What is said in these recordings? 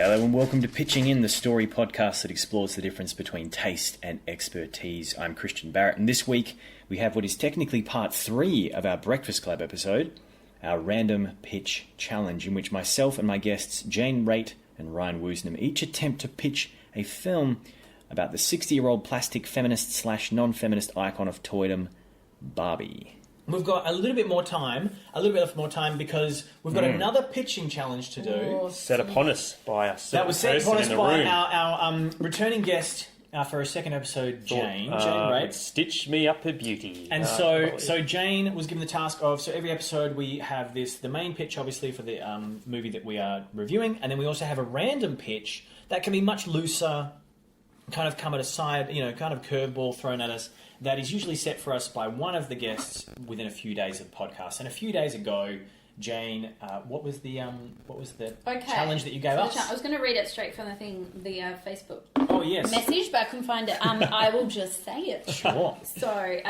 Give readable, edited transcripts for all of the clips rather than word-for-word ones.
Hello and welcome to Pitching In, the story podcast that explores the difference between taste and expertise. I'm Christian Barratt, and this week we have what is technically part 3 of our Breakfast Club episode, our random pitch challenge, in which myself and my guests Jane Raitt and Ryan Woosnam each attempt to pitch a film about the 60-year-old plastic feminist / non-feminist icon of toydom, Barbie. We've got a little bit more time because we've got another pitching challenge to do. Set upon us by a certain That was set upon us person in the by room. our returning guest for a second episode, Jane Raitt. Stitch me up a beauty. And so Jane was given the task of, so every episode we have the main pitch, obviously, for the movie that we are reviewing, and then we also have a random pitch that can be much looser, kind of come at a side, kind of curveball thrown at us, that is usually set for us by one of the guests within a few days of the podcast. And a few days ago, Jane, what was the challenge that you gave us? I was going to read it straight from the Facebook message, but I couldn't find it. I will just say it. Sure. So,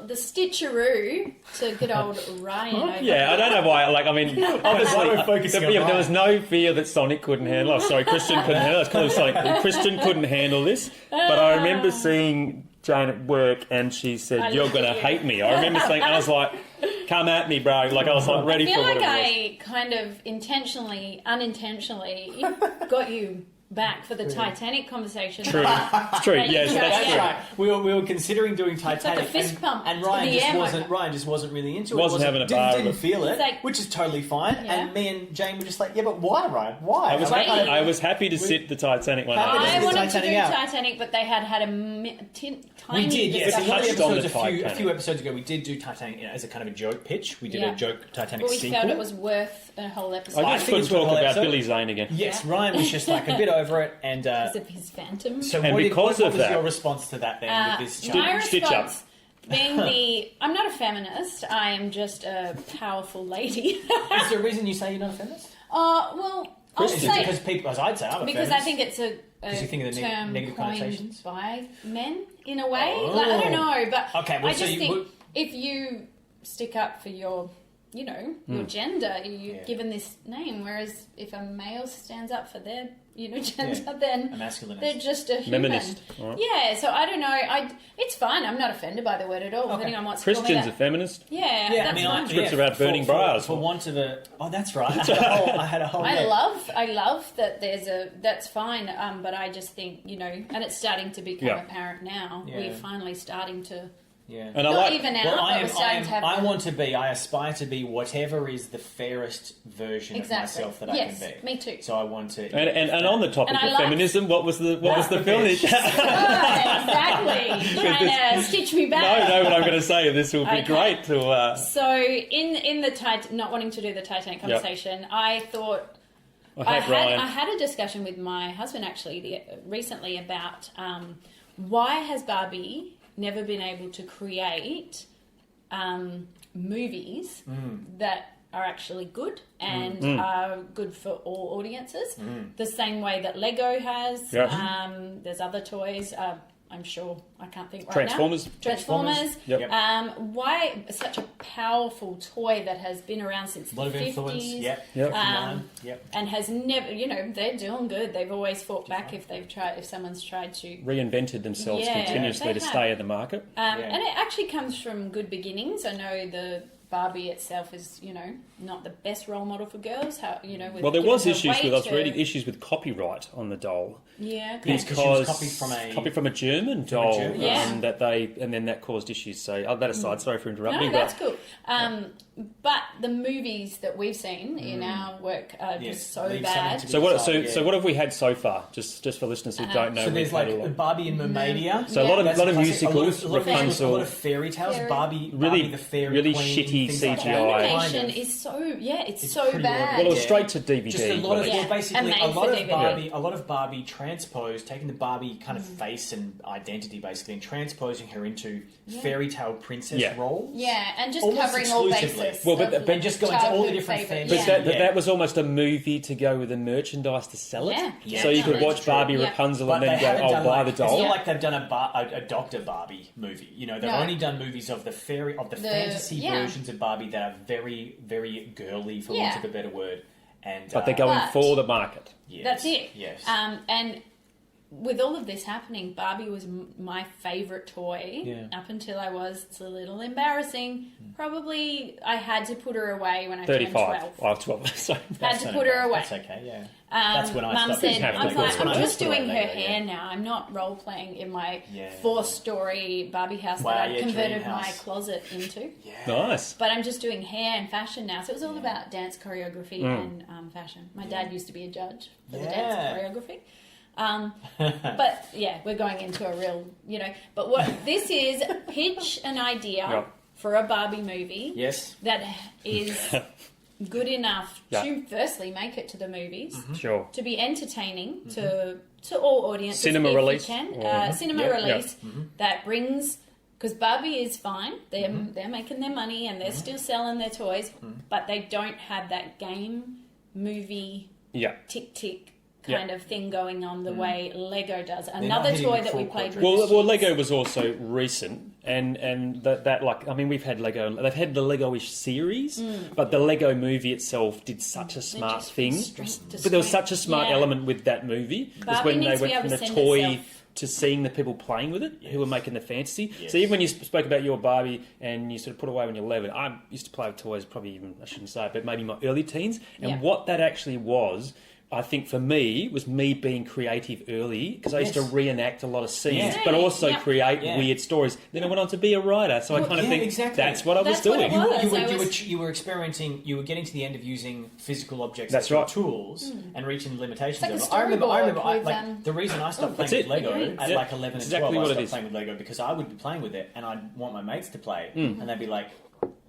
the stitcheroo to good old Ryan. Yeah, I don't know why. Obviously, there was no fear that Sonic couldn't handle. Oh, sorry, Christian couldn't handle it. Let's call him Sonic. Christian couldn't handle this. But I remember seeing Jane at work, and she said, "You're going to hate me." I remember saying, I was like, "Come at me, bro!" I was ready for what it was. I kind of unintentionally got you back for the Titanic conversation. True. It's true. Yes, that's true. Right. We were considering doing Titanic, like a fist pump and to Ryan the just wasn't really into it. Wasn't having a bar. Didn't feel it, which is totally fine. Yeah. And me and Jane were just like, "Yeah, but why, Ryan? Why?" I was happy to sit the Titanic one. I wanted to do Titanic, but they had a tiny. We did, yes. A few episodes ago, we did do Titanic as a kind of a joke pitch. We did a joke Titanic but we sequel. felt it was worth a whole episode. I just couldn't talk about Billy Zane again. Yes, Ryan was just like a bit over it, and because of his phantom. So and what was your response to that then? With this my Stitch up. response being I'm not a feminist. I am just a powerful lady. Is there a reason you say you're not a feminist? Well, I'll say because people, as I'd say, I'm a because feminist. I think it's a you think of the term negative coined connotations by men in a way. Oh. I don't know, but okay, well, I just think if you stick up for your your gender, you're given this name. Whereas if a male stands up for their gender, then a masculinist. they're just a human. Feminist. Right. Yeah, so I don't know. It's fine. I'm not offended by the word at all. Depending on what's Christian's a feminist. Yeah, that's fine. Scripts about burning bras. For want of a... Oh, that's right. I had a whole... I love that that's fine, but I just think, and it's starting to become apparent now. Yeah. We're finally starting to... Yeah. And I aspire to be whatever is the fairest version of myself that I can be. Me too. So I want to... And on the topic of feminism, what was the film? Exactly. Trying to stitch me back. No, what I'm going to say, this will be great to... So in the not wanting to do the Titanic conversation, I thought... I had a discussion with my husband actually recently about why has Barbie never been able to create movies that are actually good and are good for all audiences. The same way that Lego has. There's other toys. I'm sure I can't think right now. Transformers. Yep. Why such a powerful toy that has been around since the 50s? A lot of influence. And has never, they're doing good. They've always fought back if someone's tried to reinvented themselves continuously to stay in the market. And it actually comes from good beginnings. I know the Barbie itself is, not the best role model for girls. Well, there was issues with, I was reading issues with copyright on the doll. Yeah, because she was copied from a German doll, and then that caused issues. So that aside, sorry for interrupting. No, that's cool. But the movies that we've seen in our work are just so bad. So what have we had so far? Just for listeners who don't know. So there's like Barbie and Mermaidia. So a lot of musicals, Rapunzel, a lot of fairy tales. Barbie the fairy really queen, shitty CGI. The animation is it's so bad. Well, it was straight to DVD. Just a lot of basically a lot of Barbie transposed, taking the Barbie kind of face and identity basically, and transposing her into fairy tale princess roles. Yeah, and just almost covering all bases. Well, but just going to all the different things. But that was almost a movie to go with the merchandise to sell it. Yeah. So you could watch Barbie Rapunzel and then go, buy the doll. It's not like they've done a Dr. Barbie movie. They've only done movies of the fantasy versions of Barbie that are very, very girly, for want of a better word. But they're going for the market. Yes, That's it. Yes. And with all of this happening, Barbie was my favourite toy up until it's a little embarrassing. Probably I had to put her away when I turned 12. Oh, 12. Sorry. Had to put her away. That's okay, yeah. That's when I Mum stopped. said, I was like, I'm just doing her Lego, hair now. I'm not role-playing in my Yeah. 4-story Barbie house that I converted my closet into. Yeah. Nice. But I'm just doing hair and fashion now. So it was all about dance choreography and fashion. My dad used to be a judge for the dance choreography. But yeah, we're going into a real, but what this is, pitch an idea for a Barbie movie that is good enough to firstly make it to the movies, Sure. to be entertaining to all audiences. Cinema if release. you can. Cinema release that brings, because Barbie is fine, they're making their money and they're still selling their toys, but they don't have that game, movie, tick kind of thing going on the way Lego does. Another toy that we played with. Well, Lego was also recent, and that like, I mean, we've had Lego. They've had the Lego-ish series, but the Lego movie itself did such a smart thing. But there was such a smart element with that movie, was when they went from the toy to seeing the people playing with it who were making the fantasy. So even when you spoke about your Barbie and you sort of put away when you're 11, I used to play with toys, probably even, I shouldn't say it, but maybe my early teens. And what that actually was, I think for me, was me being creative early, because I used to reenact a lot of scenes, but also create weird stories. Then I went on to be a writer, so I kind of think that's what I was doing. You were experimenting, you were getting to the end of using physical objects as tools and reaching the limitations of like it. I remember with, the reason I stopped playing with Lego at like 11 and 12, I stopped playing with Lego because I would be playing with it and I'd want my mates to play and they'd be like,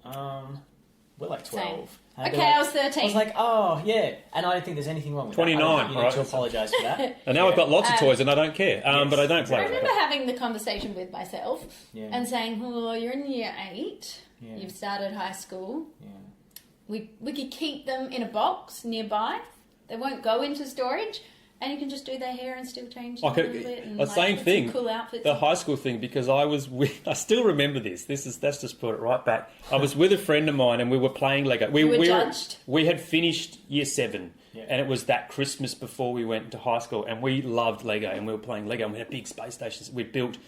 we're like 12. Okay, I was 13. I was like, oh, yeah. And I don't think there's anything wrong with 29, that. You need to apologise for that. And now I've got lots of toys and I don't care. But I don't play I with remember it. having the conversation with myself and saying, well, you're in year 8. Yeah. You've started high school. Yeah. We could keep them in a box nearby. They won't go into storage. And you can just do their hair and still change them a little bit. And the same thing, cool outfits. the high school thing, because I still remember this. That's just put it right back. I was with a friend of mine and we were playing Lego. We were judged. We had finished year 7 and it was that Christmas before we went to high school and we loved Lego and we were playing Lego and we had big space stations we built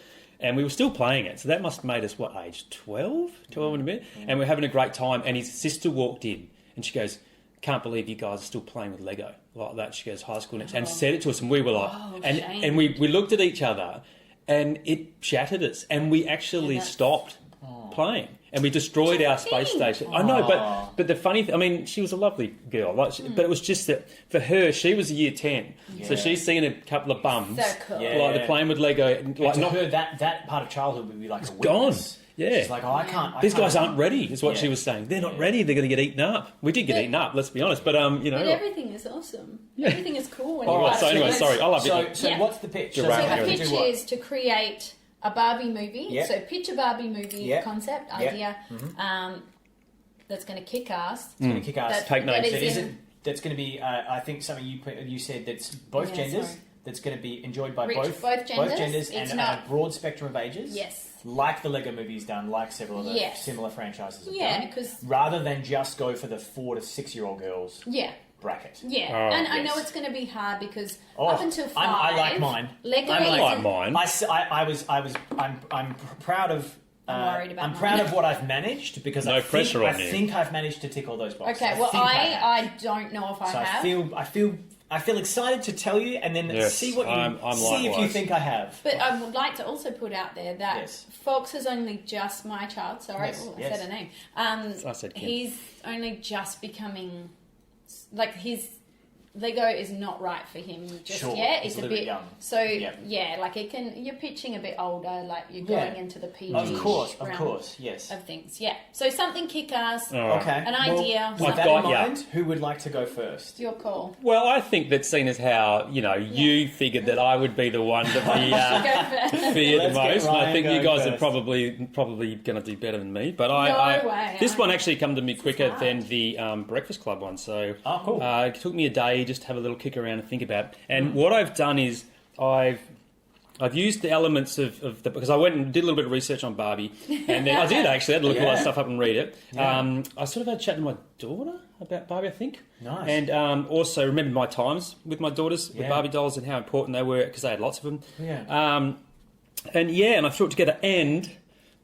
and we were still playing it. So that must have made us, what, age 12? 12 in a bit? And we were having a great time and his sister walked in and she goes, can't believe you guys are still playing with Lego like that. She goes, high school next, and said it to us, and we were like, and we looked at each other, and it shattered us, and we actually stopped playing, and we destroyed our space station. I know, but the funny thing, I mean, she was a lovely girl, but it was just that for her, she was year 10, so she's seen a couple of bums, so cool. like they're playing with Lego, and like to her, that part of childhood would be like a gone. Yeah. She's like, I can't. These guys aren't ready, is what she was saying. They're not ready. They're going to get eaten up. We did get eaten up, let's be honest. But, But everything is awesome. Everything is cool. When so anyway, sorry. I love it. So what's the pitch? So the pitch is to create a Barbie movie. Yep. So pitch a Barbie movie concept, idea, that's going to kick ass. It's going to kick ass. Take notes. That's going to be, I think something you said that's both genders. Sorry. That's going to be enjoyed by both genders and a broad spectrum of ages. Yes. Like the Lego movie's done, like several other similar franchises have done. Because rather than just go for the 4 to 6 year old girls bracket. Yeah, and I know it's going to be hard because up until 5, I like mine. Lego I like mine. I'm proud of. I'm proud of what I've managed because I think I've managed to tick all those boxes. Okay, well I don't know if I have. I feel excited to tell you, and then see what if you think I have. But I would like to also put out there that Fox is only just my child. Sorry, I said her name. I said Kim. He's only just becoming his Lego is not right for him just yet. It's a bit young. So like you're pitching a bit older, like you're going into the PG of course, yes. Of things, So something kick-ass, okay. an idea. With that in mind, who would like to go first? Your call. Well, I think that seeing as how, you figured that I would be the one to be feared the most, and I think you guys are probably going to do better than me, but this one actually come to me quicker than the Breakfast Club one, so cool. It took me a day just to have a little kick around and think about it. And what I've done is I've I've used the elements of the... Because I went and did a little bit of research on Barbie. And then I did, actually. I had to look all that stuff up and read it. Yeah. I sort of had a chat to my daughter about Barbie, I think. Nice. And also remembered my times with my daughters with Barbie dolls and how important they were, because they had lots of them. Yeah. And I threw it together. And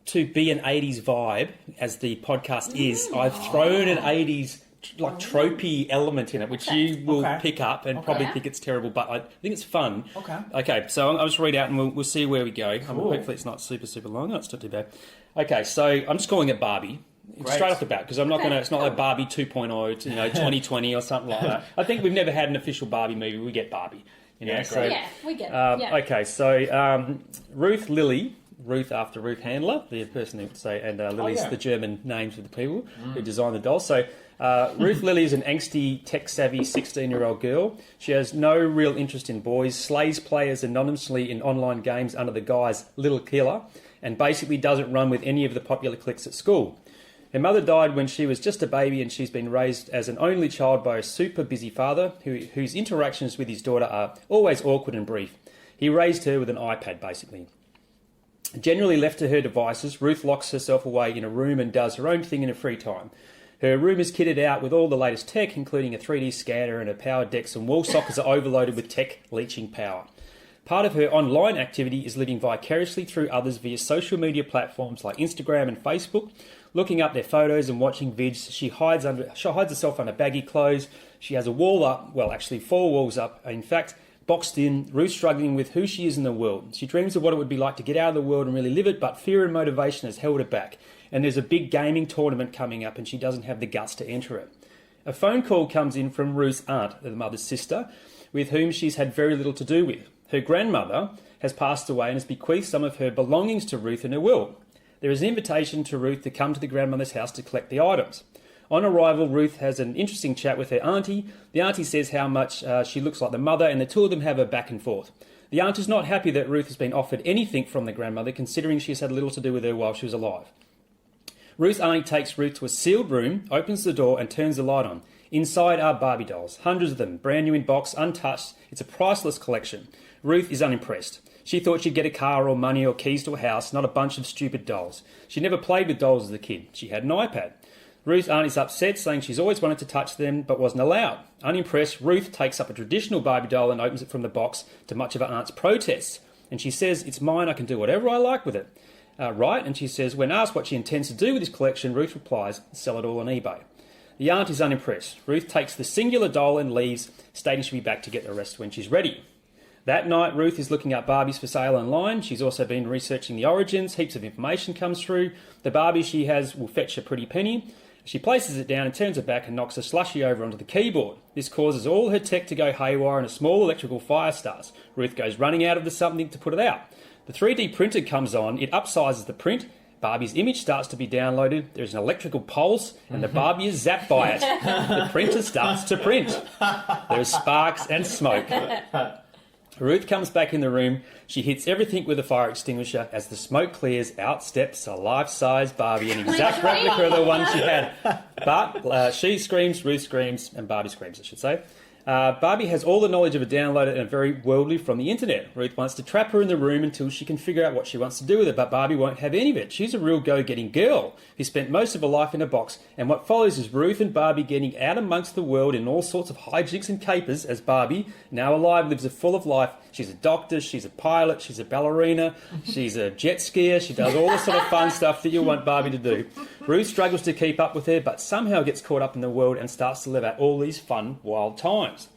to be an 80s vibe, as the podcast is, I've thrown an 80s... like tropey element in it, which you will pick up and probably think it's terrible, but I think it's fun. Okay, so I'll just read out and we'll see where we go. Cool. Hopefully it's not super long. No, it's not too bad. Okay, so I'm just calling it Barbie. Great. Straight off the bat, because I'm not going to... It's not like Barbie 2.0, 2020 or something like that. I think we've never had an official Barbie movie. We get Barbie. We get it. Okay, so Ruth after Ruth Handler, the person who would say, and Lily's the German names of the people who designed the dolls. So Ruth Lily is an angsty, tech-savvy 16-year-old girl. She has no real interest in boys, slays players anonymously in online games under the guise Little Killer, and basically doesn't run with any of the popular cliques at school. Her mother died when she was just a baby, and she's been raised as an only child by a super busy father whose interactions with his daughter are always awkward and brief. He raised her with an iPad, basically. Generally left to her devices, Ruth locks herself away in a room and does her own thing in her free time. Her room is kitted out with all the latest tech, including a 3D scanner and her power decks, and wall sockets are overloaded with tech leeching power. Part of her online activity is living vicariously through others via social media platforms like Instagram and Facebook, looking up their photos and watching vids. She hides herself under baggy clothes. She has a wall up, well, actually 4 walls up, in fact, boxed in. Ruth struggling with who she is in the world. She dreams of what it would be like to get out of the world and really live it, but fear and motivation has held her back. And there's a big gaming tournament coming up and she doesn't have the guts to enter it. A phone call comes in from Ruth's aunt, the mother's sister, with whom she's had very little to do with. Her grandmother has passed away and has bequeathed some of her belongings to Ruth in her will. There is an invitation to Ruth to come to the grandmother's house to collect the items. On arrival, Ruth has an interesting chat with her auntie. The auntie says how much she looks like the mother, and the two of them have a back and forth. The aunt is not happy that Ruth has been offered anything from the grandmother, considering she's had little to do with her while she was alive. Ruth's auntie takes Ruth to a sealed room, opens the door and turns the light on. Inside are Barbie dolls, hundreds of them, brand new in box, untouched. It's a priceless collection. Ruth is unimpressed. She thought she'd get a car or money or keys to a house, not a bunch of stupid dolls. She never played with dolls as a kid. She had an iPad. Ruth's aunt is upset, saying she's always wanted to touch them but wasn't allowed. Unimpressed, Ruth takes up a traditional Barbie doll and opens it from the box to much of her aunt's protests. And she says, "It's mine, I can do whatever I like with it." Right? And she says, when asked what she intends to do with this collection, Ruth replies, "Sell it all on eBay." The aunt is unimpressed. Ruth takes the singular doll and leaves, stating she'll be back to get the rest when she's ready. That night, Ruth is looking up Barbies for sale online. She's also been researching the origins. Heaps of information comes through. The Barbie she has will fetch a pretty penny. She places it down and turns it back and knocks a slushie over onto the keyboard. This causes all her tech to go haywire and a small electrical fire starts. Ruth goes running out of the something to put it out. The 3D printer comes on. It upsizes the print. Barbie's image starts to be downloaded. There's an electrical pulse and the Barbie is zapped by it. The printer starts to print. There's sparks and smoke. Ruth comes back in the room. She hits everything with a fire extinguisher. As the smoke clears, out steps a life-size Barbie, an exact replica of the one she had. But she screams, Ruth screams, and Barbie screams, I should say. Barbie has all the knowledge of a downloader and very worldly from the internet. Ruth wants to trap her in the room until she can figure out what she wants to do with it, but Barbie won't have any of it. She's a real go-getting girl who spent most of her life in a box, and what follows is Ruth and Barbie getting out amongst the world in all sorts of hijinks and capers as Barbie, now alive, lives a full of life. She's a doctor, she's a pilot, she's a ballerina, she's a jet skier, she does all the sort of fun stuff that you want Barbie to do. Ruth struggles to keep up with her, but somehow gets caught up in the world and starts to live out all these fun, wild times.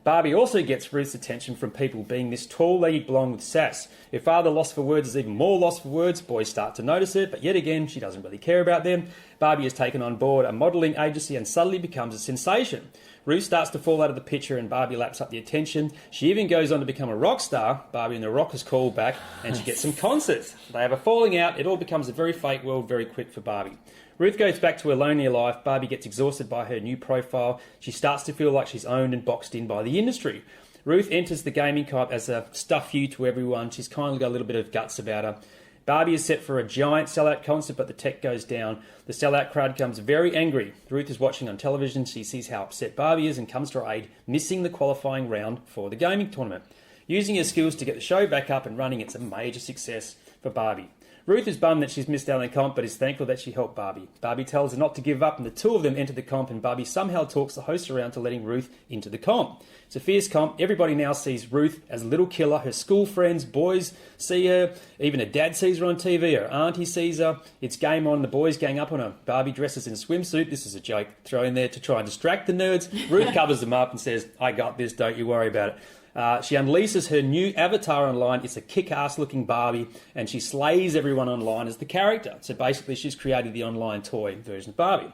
Barbie also gets Ruth's attention from people being this tall-legged blonde with sass. Her father, lost for words, is even more lost for words. Boys start to notice it, but yet again, she doesn't really care about them. Barbie has taken on board a modelling agency and suddenly becomes a sensation. Ruth starts to fall out of the picture and Barbie laps up the attention. She even goes on to become a rock star. Barbie and the Rockers call back and she gets some concerts. They have a falling out. It all becomes a very fake world very quick for Barbie. Ruth goes back to her lonely life. Barbie gets exhausted by her new profile. She starts to feel like she's owned and boxed in by the industry. Ruth enters the gaming co-op as a stuff you to everyone. She's kind of got a little bit of guts about her. Barbie is set for a giant sellout concert, but the tech goes down. The sellout crowd becomes very angry. Ruth is watching on television. She sees how upset Barbie is and comes to her aid, missing the qualifying round for the gaming tournament. Using her skills to get the show back up and running, it's a major success for Barbie. Ruth is bummed that she's missed out on the comp, but is thankful that she helped Barbie. Barbie tells her not to give up, and the two of them enter the comp, and Barbie somehow talks the host around to letting Ruth into the comp. It's a fierce comp. Everybody now sees Ruth as a little killer. Her school friends, boys see her. Even her dad sees her on TV. Her auntie sees her. It's game on. The boys gang up on her. Barbie dresses in a swimsuit. This is a joke thrown in there to try and distract the nerds. Ruth covers them up and says, I got this, don't you worry about it. She unleashes her new avatar online. It's a kick-ass looking Barbie, and she slays everyone online as the character. So basically she's created the online toy version of Barbie.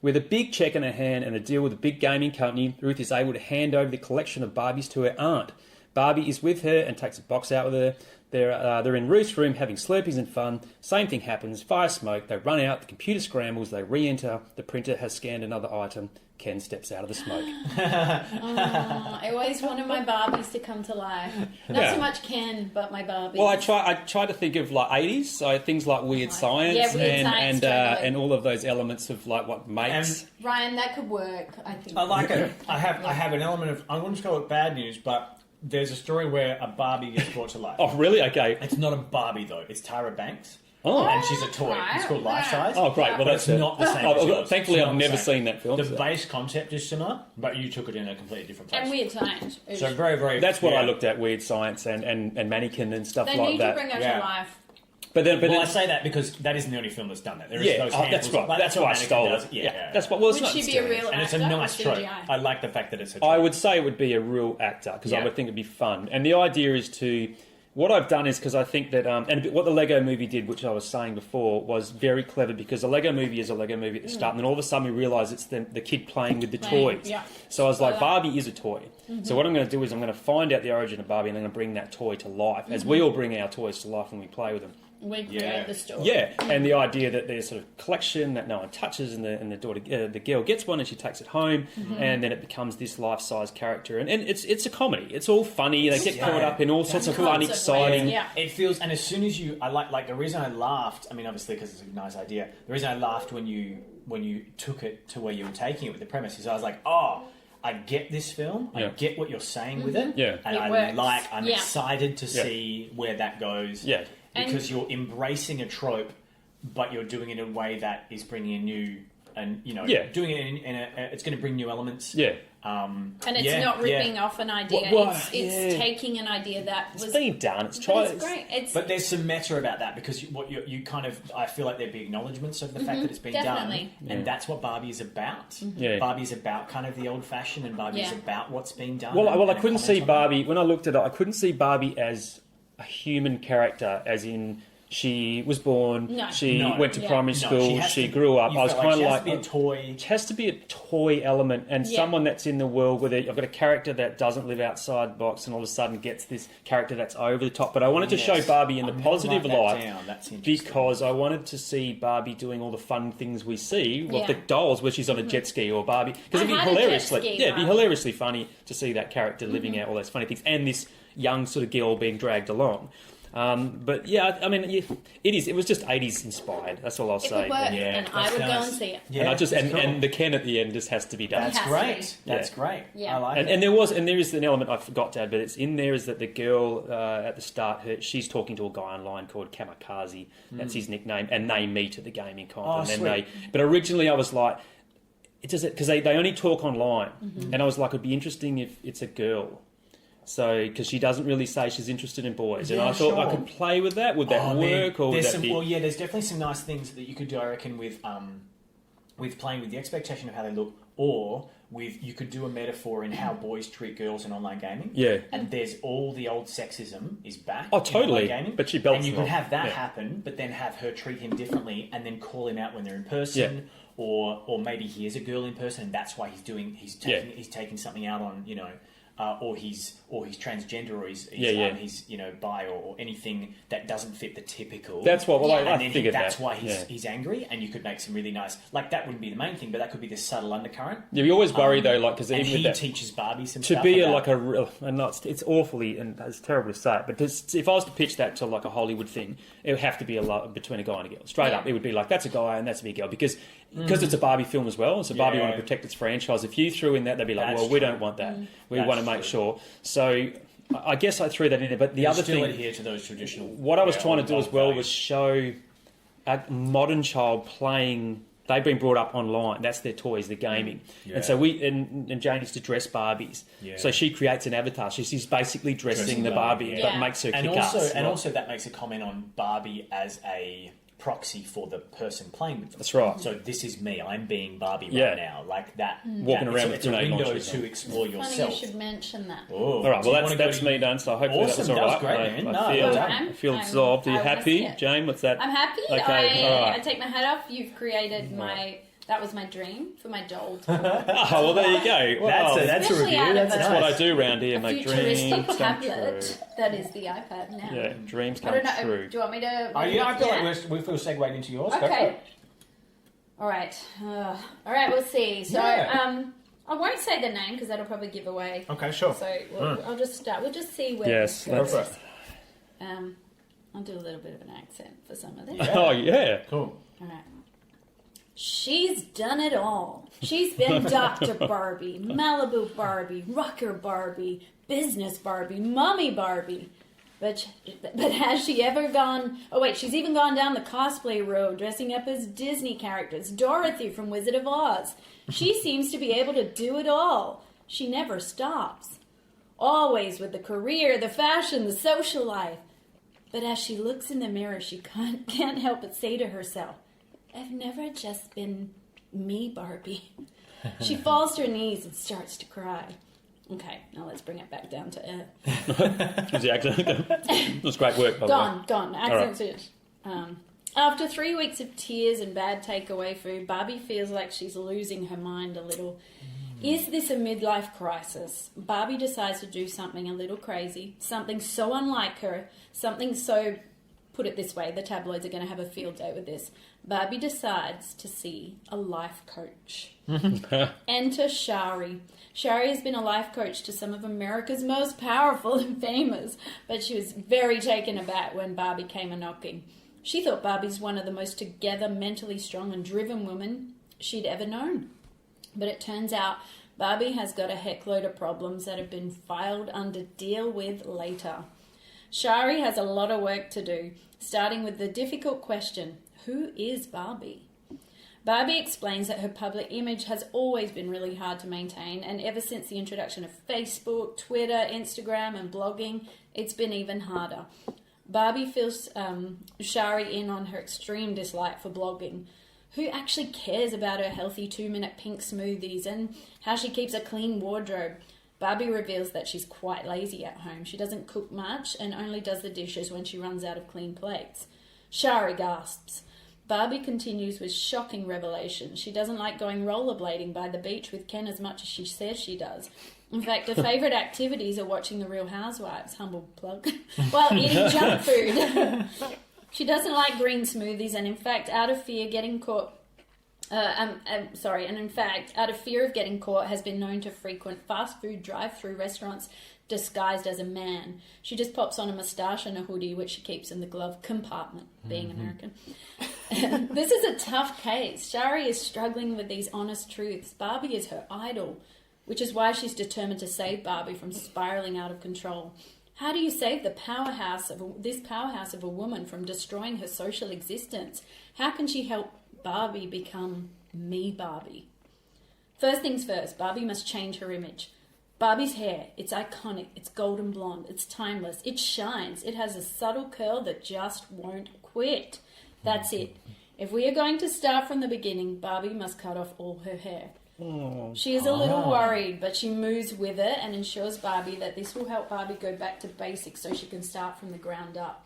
With a big check in her hand and a deal with a big gaming company, Ruth is able to hand over the collection of Barbies to her aunt. Barbie is with her and takes a box out with her. They're in Ruth's room having Slurpees and fun. Same thing happens. Fire smoke. They run out. The computer scrambles. They re-enter. The printer has scanned another item. Ken steps out of the smoke. I always wanted my Barbies to come to life. Not so much Ken, but my Barbies. Well, I try to think of like 80s, so things like Weird Science, and all of those elements of like what makes. Ryan, that could work. I think. I like it. I have an element of. I wouldn't call it bad news, but there's a story where a Barbie gets brought to life. Oh, really? Okay. It's not a Barbie though. It's Tyra Banks. Oh. And she's a toy. Right. It's called Life Size. Oh, great. Well, that's not the same. As yours. Thankfully, It's not I've the never same. seen that film. The base concept is similar, but you took it in a completely different place. And Weird Science. So very, very... That's what I looked at, Weird Science and Mannequin and stuff They like need that. to bring her to life. But then, I say that because that isn't the only film that's done that. There is those that's right. Like, that's why I Mannequin stole does it. Yeah. That's what. Well, it's Would not. she be a real And it's a actor nice or trope. CGI? I like the fact that it's a trope. I would say it would be a real actor because I would think it'd be fun. And the idea is to. What I've done is because I think that, and what the Lego Movie did, which I was saying before, was very clever because a Lego Movie is a Lego Movie at the start, and then all of a sudden we realise it's the kid playing with the toys. Yeah. So I was like, Barbie is a toy. So what I'm going to do is I'm going to find out the origin of Barbie and I'm going to bring that toy to life, as we all bring our toys to life when we play with them. We create the story. Yeah, and the idea that there's sort of collection that no one touches, and the daughter, the girl gets one and she takes it home, and then it becomes this life-size character, and it's a comedy. It's all funny. They get caught up in all sorts of fun, exciting. Yeah. It feels, and as soon as you, I like the reason I laughed. I mean, obviously because it's a nice idea. The reason I laughed when you took it to where you were taking it with the premise is I was like, oh. I get this film. I get what you're saying with it. Yeah. And I'm excited to see where that goes. Yeah. Because you're embracing a trope, but you're doing it in a way that is bringing a new, and doing it in it's going to bring new elements. Yeah. And it's not ripping off an idea. It's taking an idea that was being done. It's great. But there's some meta about that because you kind of, I feel like there'd be acknowledgements of the fact that it's been done, and that's what Barbie is about. Yeah. Barbie is about kind of the old fashioned, and Barbie is about what's being done. Well, I couldn't see Barbie when I looked at it. I couldn't see Barbie as a human character, as in. She was born. She went to primary school. She grew up. I was kind of like, it has to be a toy element, and someone that's in the world where I've got a character that doesn't live outside the box, and all of a sudden gets this character that's over the top. But I wanted to show Barbie in the positive light because I wanted to see Barbie doing all the fun things we see, like the dolls where she's on a jet ski, or Barbie, because it'd be hilariously funny to see that character living out all those funny things, and this young sort of girl being dragged along. But yeah, I mean, it is. It was just 80s inspired. That's all I'll say. It would work, and I would go and see it. Yeah, and the Ken at the end just has to be done. That's great. That's great. Yeah. I like it. And there is an element I forgot to add, but it's in there is that the girl at the start, she's talking to a guy online called Kamikaze. That's his nickname, and they meet at the gaming comp. But originally I was like, it does it because they only talk online, and I was like, it'd be interesting if it's a girl. So, because she doesn't really say she's interested in boys, and I thought I could play with that. Would that work, or would that be? Well, yeah, there's definitely some nice things that you could do. I reckon with playing with the expectation of how they look, or with you could do a metaphor in how boys treat girls in online gaming. Yeah, and there's all the old sexism is back. Oh, totally. Gaming, but she belts and you them could have that happen, but then have her treat him differently, and then call him out when they're in person. Yeah. Or maybe he is a girl in person, and that's why he's taking something out on or he's transgender, or he's bi, or anything that doesn't fit the typical. That's what. Well, I figured that's why he's angry, and you could make some really nice. Like that wouldn't be the main thing, but that could be the subtle undercurrent. Yeah, we always worry though, like because even he teaches Barbie some to stuff be about, a real, and it's awfully, and it's terrible to say it, but if I was to pitch that to like a Hollywood thing, it would have to be between a guy and a girl. Straight up, it would be like that's a guy and that's a girl because it's a Barbie film as well. So Barbie want to protect its franchise. If you threw in that, they'd be like, we don't want that. We want to make sure. So I guess I threw that in there, but the other still thing... adhere to those traditional... What I was trying to do as well values. was show a modern child playing... They've been brought up online. That's their toys, the gaming. Yeah. And so and Jane used to dress Barbies. Yeah. So she creates an avatar. She's basically dressing the Barbie, yeah. but makes her And kick ass. and also that makes a comment on Barbie as a proxy for the person playing with them. That's right. So this is me. I'm being Barbie Yeah. right now. Like that. Walking around with it's a grenade window launchers to on. explore Funny yourself. you should mention that. Oh, All right, do you well, wanna that's go to- me done, so hopefully Awesome, that was all that was right. great, man. No, I feel, well done. I feel I'm- absolved. Are you I wanna happy? see it. Jane, what's that? I'm happy. Okay, all right. I take my hat off. You've created my... That was my dream for my doll. Oh, well, there you go. That's Well, a Especially review. out of That's a- that's nice. what I do around here, A make dreams futuristic come tablet true. that is the iPad now. Yeah, dreams I come don't know. true. Do you want me to? Oh, yeah, I feel like we feel segued into yours. Go for Okay. it. All right. All right. We'll see. So, Yeah. I won't say the name because that'll probably give away. Okay, sure. So I'll just start. We'll just see where. Yes, this Go goes. for it. I'll do a little bit of an accent for some of this. Yeah. Oh, yeah. Cool. All right. She's done it all. She's been Dr. Barbie, Malibu Barbie, Rucker Barbie, Business Barbie, Mommy Barbie. But has she ever gone... Oh, wait, she's even gone down the cosplay road, dressing up as Disney characters. Dorothy from Wizard of Oz. She seems to be able to do it all. She never stops. Always with the career, the fashion, the social life. But as she looks in the mirror, she can't help but say to herself, I've never just been me, Barbie. She falls to her knees and starts to cry. Okay, now let's bring it back down to earth. Was the accent? That's great work, by the way. Gone. Accent's it. After 3 weeks of tears and bad takeaway food, Barbie feels like she's losing her mind a little. Is this a midlife crisis? Barbie decides to do something a little crazy, something so unlike her, something so... Put it this way, the tabloids are going to have a field day with this. Barbie decides to see a life coach. Enter Shari. Shari has been a life coach to some of America's most powerful and famous, but she was very taken aback when Barbie came a-knocking. She thought Barbie's one of the most together, mentally strong and driven women she'd ever known. But it turns out Barbie has got a heckload of problems that have been filed under deal with later. Shari has a lot of work to do, starting with the difficult question, who is Barbie? Barbie explains that her public image has always been really hard to maintain, and ever since the introduction of Facebook, Twitter, Instagram, and blogging, it's been even harder. Barbie fills Shari in on her extreme dislike for blogging. Who actually cares about her healthy 2-minute pink smoothies and how she keeps a clean wardrobe? Barbie reveals that she's quite lazy at home. She doesn't cook much and only does the dishes when she runs out of clean plates. Shari gasps. Barbie continues with shocking revelations. She doesn't like going rollerblading by the beach with Ken as much as she says she does. In fact, her favourite activities are watching The Real Housewives, humble plug, while eating junk food. She doesn't like green smoothies and in fact, out of fear getting caught... out of fear of getting caught, has been known to frequent fast food drive-through restaurants disguised as a man. She just pops on a moustache and a hoodie, which she keeps in the glove compartment, being American. This is a tough case. Shari is struggling with these honest truths. Barbie is her idol, which is why she's determined to save Barbie from spiraling out of control. How do you save this powerhouse of a woman from destroying her social existence? How can she help Barbie become me Barbie? First things first, Barbie must change her image. Barbie's hair, it's iconic, it's golden blonde, it's timeless, it shines, it has a subtle curl that just won't quit. That's it. If we are going to start from the beginning, Barbie must cut off all her hair. She is a little worried, but she moves with it and ensures Barbie that this will help Barbie go back to basics so she can start from the ground up.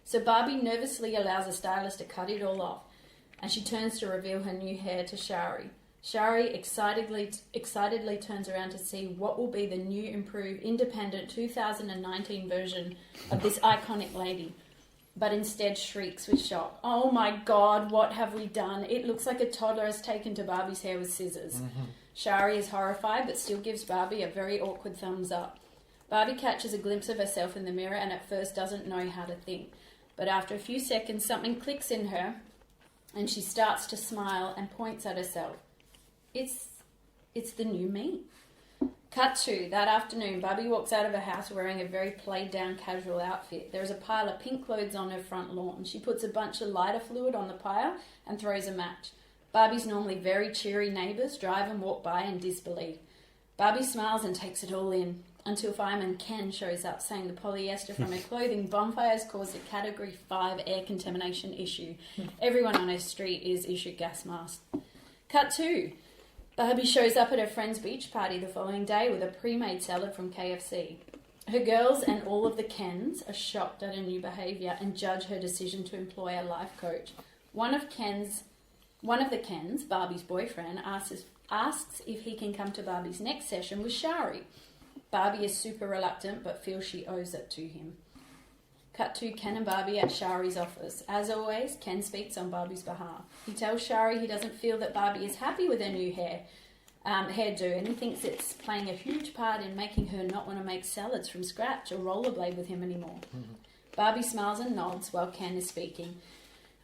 So Barbie nervously allows a stylist to cut it all off, and she turns to reveal her new hair to Shari. Shari excitedly turns around to see what will be the new, improved, independent 2019 version of this iconic lady, but instead shrieks with shock. Oh my God, what have we done? It looks like a toddler has taken to Barbie's hair with scissors. Shari is horrified, but still gives Barbie a very awkward thumbs up. Barbie catches a glimpse of herself in the mirror and at first doesn't know how to think. But after a few seconds, something clicks in her and she starts to smile and points at herself. It's the new me. Cut to, that afternoon, Barbie walks out of her house wearing a very played-down casual outfit. There is a pile of pink clothes on her front lawn. She puts a bunch of lighter fluid on the pile and throws a match. Barbie's normally very cheery neighbours drive and walk by in disbelief. Barbie smiles and takes it all in, until fireman Ken shows up saying the polyester from her clothing bonfires caused a Category 5 air contamination issue. Everyone on her street is issued gas masks. Cut to, Barbie shows up at her friend's beach party the following day with a pre-made salad from KFC. Her girls and all of the Kens are shocked at her new behaviour and judge her decision to employ a life coach. One of the Kens, Barbie's boyfriend, asks if he can come to Barbie's next session with Shari. Barbie is super reluctant but feels she owes it to him. Cut to Ken and Barbie at Shari's office. As always, Ken speaks on Barbie's behalf. He tells Shari he doesn't feel that Barbie is happy with her new hairdo, and he thinks it's playing a huge part in making her not want to make salads from scratch or rollerblade with him anymore. Barbie smiles and nods while Ken is speaking,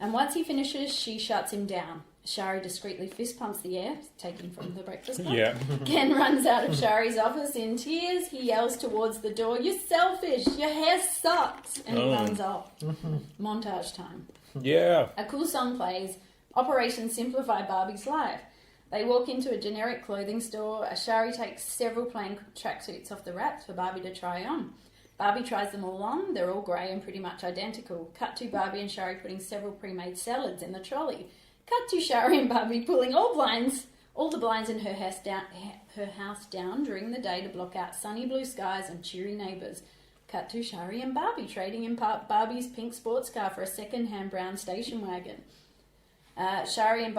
and once he finishes, she shuts him down. Shari discreetly fist pumps the air, taken from the Breakfast Club. Yeah. Ken runs out of Shari's office in tears. He yells towards the door, "You're selfish, your hair sucks," and he runs off. Montage time. Yeah. A cool song plays, Operation Simplify Barbie's Life. They walk into a generic clothing store. Shari takes several plain tracksuits off the racks for Barbie to try on. Barbie tries them all on. They're all grey and pretty much identical. Cut to Barbie and Shari putting several pre-made salads in the trolley. Cut to Shari and Barbie pulling all the blinds in her house down during the day to block out sunny blue skies and cheery neighbours. Cut to Shari and Barbie trading in Barbie's pink sports car for a second-hand brown station wagon. Cut to Shari and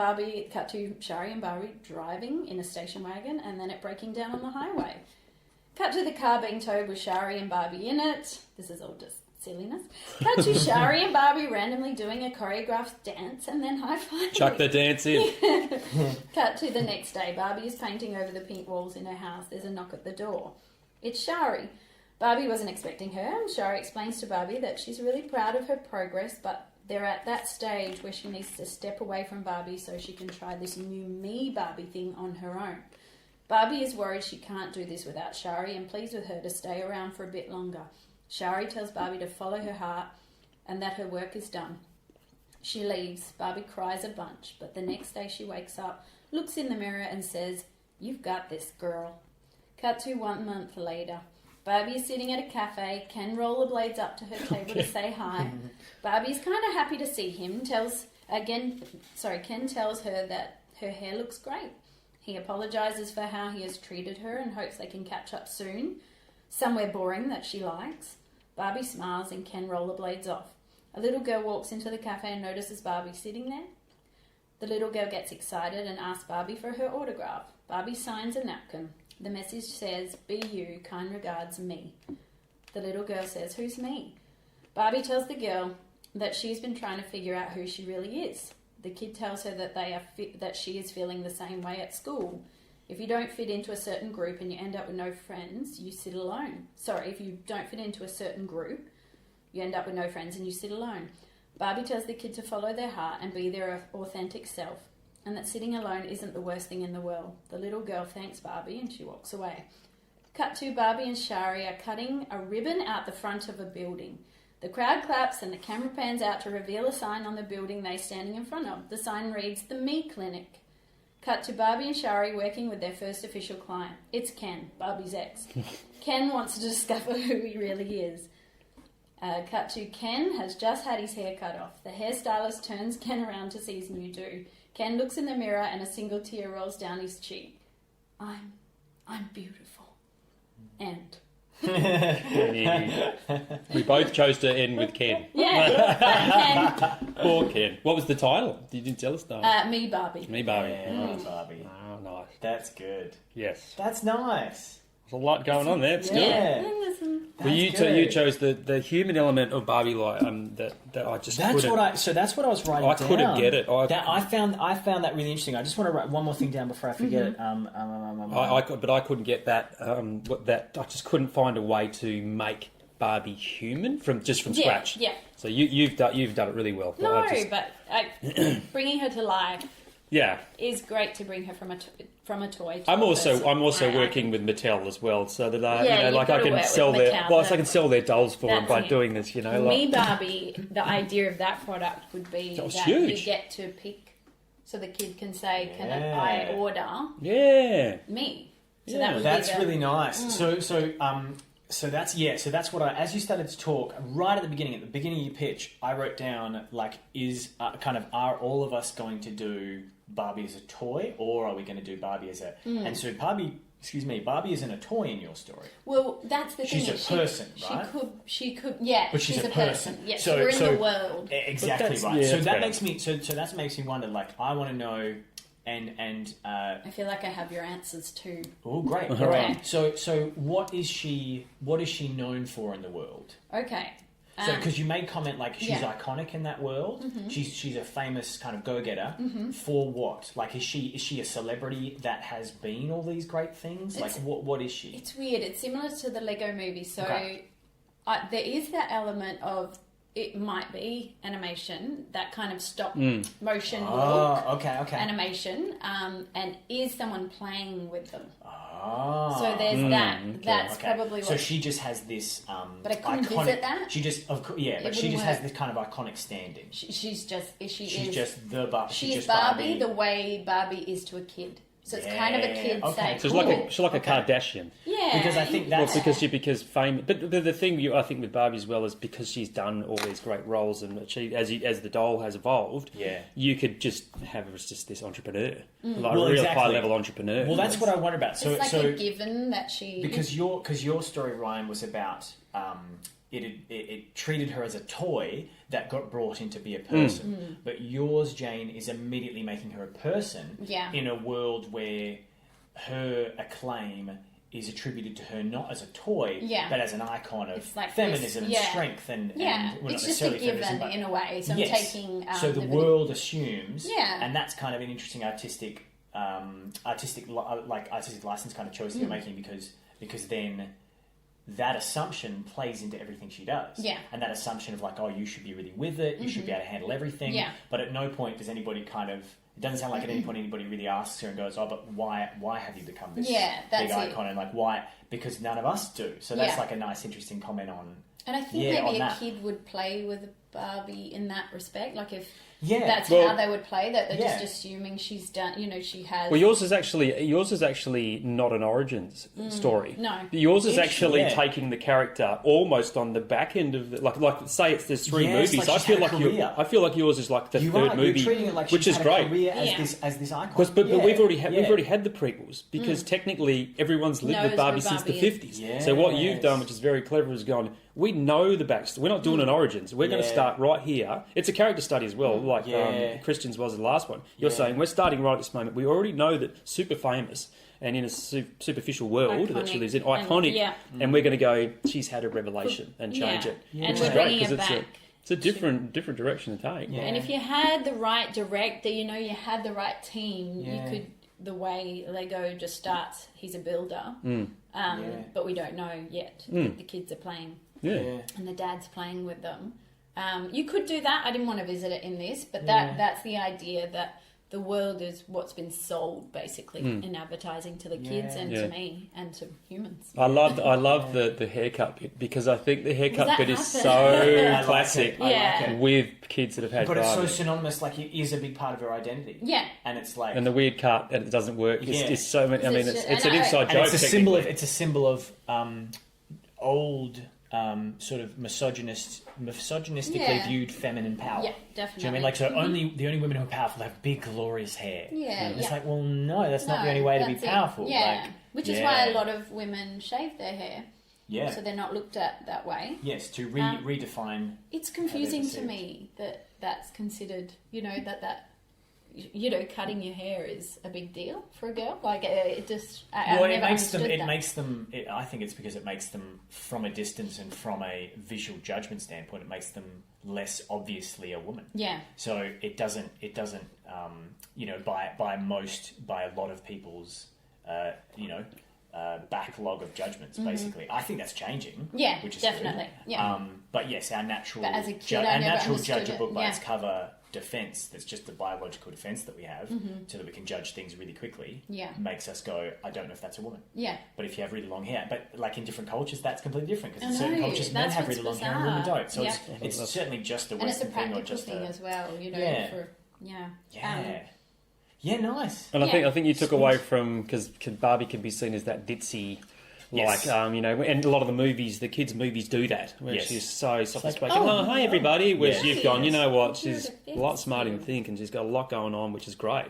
Barbie driving in a station wagon and then it breaking down on the highway. Cut to the car being towed with Shari and Barbie in it. This is all just silliness. Cut to Shari and Barbie randomly doing a choreographed dance and then high-fiving. Chuck the dance in. Cut to the next day. Barbie is painting over the pink walls in her house. There's a knock at the door. It's Shari. Barbie wasn't expecting her, and Shari explains to Barbie that she's really proud of her progress, but they're at that stage where she needs to step away from Barbie so she can try this new me Barbie thing on her own. Barbie is worried she can't do this without Shari and pleads with her to stay around for a bit longer. Shari tells Barbie to follow her heart and that her work is done. She leaves. Barbie cries a bunch, but the next day she wakes up, looks in the mirror and says, "You've got this, girl." Cut to 1 month later. Barbie is sitting at a cafe. Ken rollerblades up to her table to say hi. Barbie's kind of happy to see him. Ken tells her that her hair looks great. He apologises for how he has treated her and hopes they can catch up soon. Somewhere boring that she likes. Barbie smiles and Ken rollerblades off. A little girl walks into the cafe and notices Barbie sitting there. The little girl gets excited and asks Barbie for her autograph. Barbie signs a napkin. The message says, "Be you, kind regards, me." The little girl says, "Who's me?" Barbie tells the girl that she's been trying to figure out who she really is. The kid tells her that she is feeling the same way at school. If you don't fit into a certain group and you end up with no friends, you sit alone. If you don't fit into a certain group, you end up with no friends and you sit alone. Barbie tells the kid to follow their heart and be their authentic self, and that sitting alone isn't the worst thing in the world. The little girl thanks Barbie and she walks away. Cut to Barbie and Shari are cutting a ribbon out the front of a building. The crowd claps and the camera pans out to reveal a sign on the building they're standing in front of. The sign reads, "The Me Clinic." Cut to Barbie and Shari working with their first official client. It's Ken, Barbie's ex. Ken wants to discover who he really is. Cut to Ken has just had his hair cut off. The hairstylist turns Ken around to see his new do. Ken looks in the mirror and a single tear rolls down his cheek. I'm beautiful. End. We both chose to end with Ken. Yeah, Ken. Poor Ken. What was the title? You didn't tell us that. Me Barbie. Me Barbie. Yeah, Barbie. Oh, nice. That's good. Yes. That's nice. There's a lot going on there. It's good. Yeah. Well, you chose the human element of Barbie light that I just that's couldn't. That's what I was writing I down. couldn't get it. I found that really interesting. I just want to write one more thing down before I forget it. But I couldn't get that. I just couldn't find a way to make Barbie human from scratch. Yeah. So you've done it really well. But bringing her to life. Yeah. Is great to bring her from from a toy. To I'm a also person. working with Mattel as well, so that you've I gotta can work sell with their Mattel, I can sell their dolls for them That's by it. doing this. For me, Barbie, the idea of that product would be That was that huge. you get to pick, so the kid can say, "Can Yeah. I order me?" So that would That's be the, really nice. So that's what as you started to talk right at the beginning of your pitch, I wrote down like are all of us going to do Barbie as a toy, or are we going to do Barbie as a and so Barbie isn't a toy in your story. Well, that's the thing. She's a person, right? She could, yeah. But she's a person. Yes, So- we're in so- the world. Exactly But right. yeah, So that's that better. makes me that makes me wonder. Like, I want to know, and I feel like I have your answers too. oh, great. Uh-huh. All right. Okay. So what is she known for in the world? Okay. So, because you made comment like she's yeah. iconic in that world, she's a famous kind of go-getter. For what? Like, is she a celebrity that has been all these great things? Like, what is she? It's weird. It's similar to the Lego movie. So Okay. there is that element of it might be animation, that kind of stop motion look Oh, okay. animation, and is someone playing with them? Ah. So there's that. okay. That's Okay. probably So what. she just has this. But I couldn't iconic, visit that. She just, of course, yeah, but she wouldn't just has work. this kind of iconic standing. She's just. She's just the Barbie. She's just Barbie the way Barbie is to a kid. So it's kind of a kid okay. say, So cool. she's like a Kardashian. Yeah. Because I think Well, that's because fame. But the thing I think with Barbie as well is because she's done all these great roles and she as the doll has evolved. Yeah. You could just have her as just this entrepreneur, like Well, a real exactly. high level entrepreneur. Well, that's what I wonder about. So, It's like a given that she. because your story, Ryan, was about it treated her as a toy that got brought in to be a person, but yours, Jane, is immediately making her a person Yeah. in a world where her acclaim is attributed to her not as a toy, Yeah. but as an icon of It's like feminism this- and yeah. strength and Yeah, well, not it's just a necessarily feminism, given but in a way. So I'm yes. taking. So the world assumes, Yeah. and that's kind of an interesting artistic license kind of choice that you're making because then that assumption plays into everything she does. Yeah. And that assumption of like, oh, you should be really with it, you should be able to handle everything. Yeah. But at no point does anybody it doesn't sound like at any point anybody really asks her and goes, oh, but why have you become this Yeah, that's big icon? it. And like, why? Because none of us do. So that's Yeah. like a nice, interesting comment on. And I think Yeah, on maybe a that. kid would play with a Barbie in that respect. Like if Yeah. that's Well- how they would play, that they're Yeah. just assuming she's done. She has. Well, yours is actually not an origins story. No. Yours is actually Yeah. taking the character almost on the back end of the, like say there's three Yeah, it's movies. like I she's feel had a like career. I feel like yours is like the You third are. movie, You're treating it like which she's is had great. a career as Yeah. this icon. But Yeah. we've already had Yeah. the prequels because technically everyone's lived Knows with Barbie who since the Barbie is. 50s. Yes. So what you've done, which is very clever, is gone. We know the backstory. We're not doing an origins. We're going to Yeah. start right here. It's a character study as well, like Yeah. Christian's was the last one. You're Yeah. saying we're starting right at this moment. We already know that super famous and in a superficial world that she Iconic. lives in, And- iconic, yeah. and we're going to go. She's had a revelation and change Yeah. it, And which we're is great bringing because it back. it's a different direction to take. Yeah. And if you had the right director, you had the right team, Yeah. you could. The way Lego just starts, he's a builder, Yeah. but we don't know yet that the kids are playing Yeah. and the dad's playing with them. You could do that. I didn't want to visit it in this, but Yeah. that's the idea that the world is what's been sold basically in advertising to the kids and Yeah. to me and to humans. I love the haircut bit because I think the haircut that bit is happen? so I like classic it. I Yeah. like it. with kids that have had But it's so Barbie. synonymous, like it is a big part of her identity. Yeah. And it's like And the weird cut and it doesn't work. It's Yeah. just so many. I mean, It's it's just- an and inside and joke. it's a symbol of old sort of misogynistically Yeah. viewed feminine power. Yeah, Do you know what definitely. I mean? Like, so the only women who are powerful have big, glorious hair. Yeah, And it's yeah. like, well, no, that's not No, the only way to be that's it. powerful. Yeah. Like, Which is yeah. why a lot of women shave their hair. Yeah. So they're not looked at that way. Yes, to redefine. It's confusing to perceived. me that that's considered, cutting your hair is a big deal for a girl. Like, it just, I Well, never it makes them. understood It that. makes them. I think it's because it makes them from a distance and from a visual judgment standpoint. It makes them less obviously a woman. Yeah. So it doesn't. By a lot of people's, backlog of judgments. Basically, I think that's changing. Mm-hmm. Yeah, which is definitely. good. Yeah. But yes, our natural, But as a kid, I our never natural understood judge a it. book by Yeah. its cover defense that's just the biological defense that we have so that we can judge things really quickly makes us go, I don't know if that's a woman. Yeah. But if you have really long hair, but like in different cultures, that's completely different because in certain cultures men have really long hair and women don't. So it's certainly just a Western thing or just thing as well, you know. Yeah, nice. And I think you took away from, because Barbie can be seen as that ditzy, like, you know, and a lot of the movies, the kids' movies do that, where she's so soft-spoken. Hi, everybody. Whereas you've gone, you know what, she's a lot smarter than you think, and she's got a lot going on, which is great,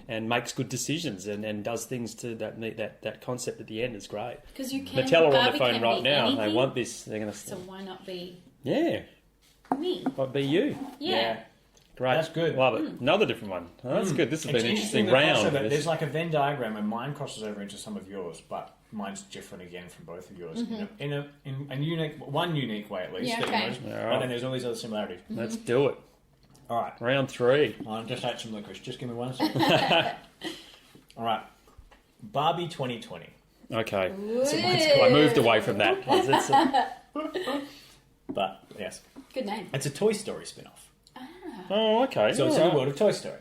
and makes good decisions and does things to that concept at the end is great. Because you can. Mattel are on the phone right now. Anything. They want this. They're going to. So why not be? Yeah. Me. Might be you. Yeah. Great. That's good. Love it. Another different one. Oh, that's good. This has been an interesting round. There's like a Venn diagram and mine crosses over into some of yours, but mine's different again from both of yours in a unique way at least. Yeah, okay. But then there's all these other similarities. Let's do it. All right. Round 3. I'll just add some licorice. Just give me 1 second. All right. Barbie 2020. Okay. So I moved away from that. But yes. Good name. It's a Toy Story spin-off. Oh, okay. So it's in the world of Toy Story.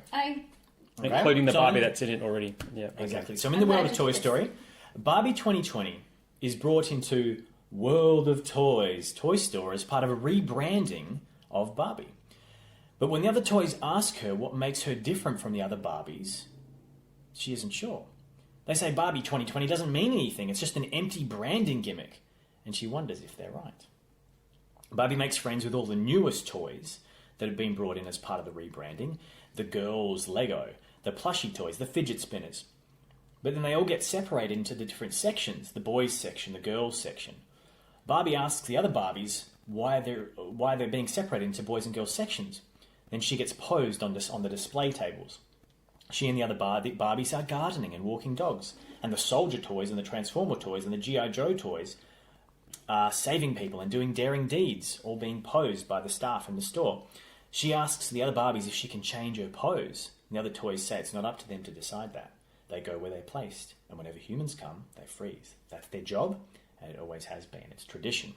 Including the Barbie that's in it already. Yeah, exactly. So I'm in the world of Toy Story. Barbie 2020 is brought into World of Toys, Toy Store, as part of a rebranding of Barbie. But when the other toys ask her what makes her different from the other Barbies, she isn't sure. They say Barbie 2020 doesn't mean anything. It's just an empty branding gimmick. And she wonders if they're right. Barbie makes friends with all the newest toys that have been brought in as part of the rebranding. The girls' Lego, the plushie toys, the fidget spinners. But then they all get separated into the different sections, the boys' section, the girls' section. Barbie asks the other Barbies why they're being separated into boys' and girls' sections. Then she gets posed on the display tables. She and the other Barbies are gardening and walking dogs. And the soldier toys and the Transformer toys and the G.I. Joe toys are saving people and doing daring deeds, all being posed by the staff in the store. She asks the other Barbies if she can change her pose. And the other toys say it's not up to them to decide that. They go where they're placed. And whenever humans come, they freeze. That's their job, and it always has been. It's tradition.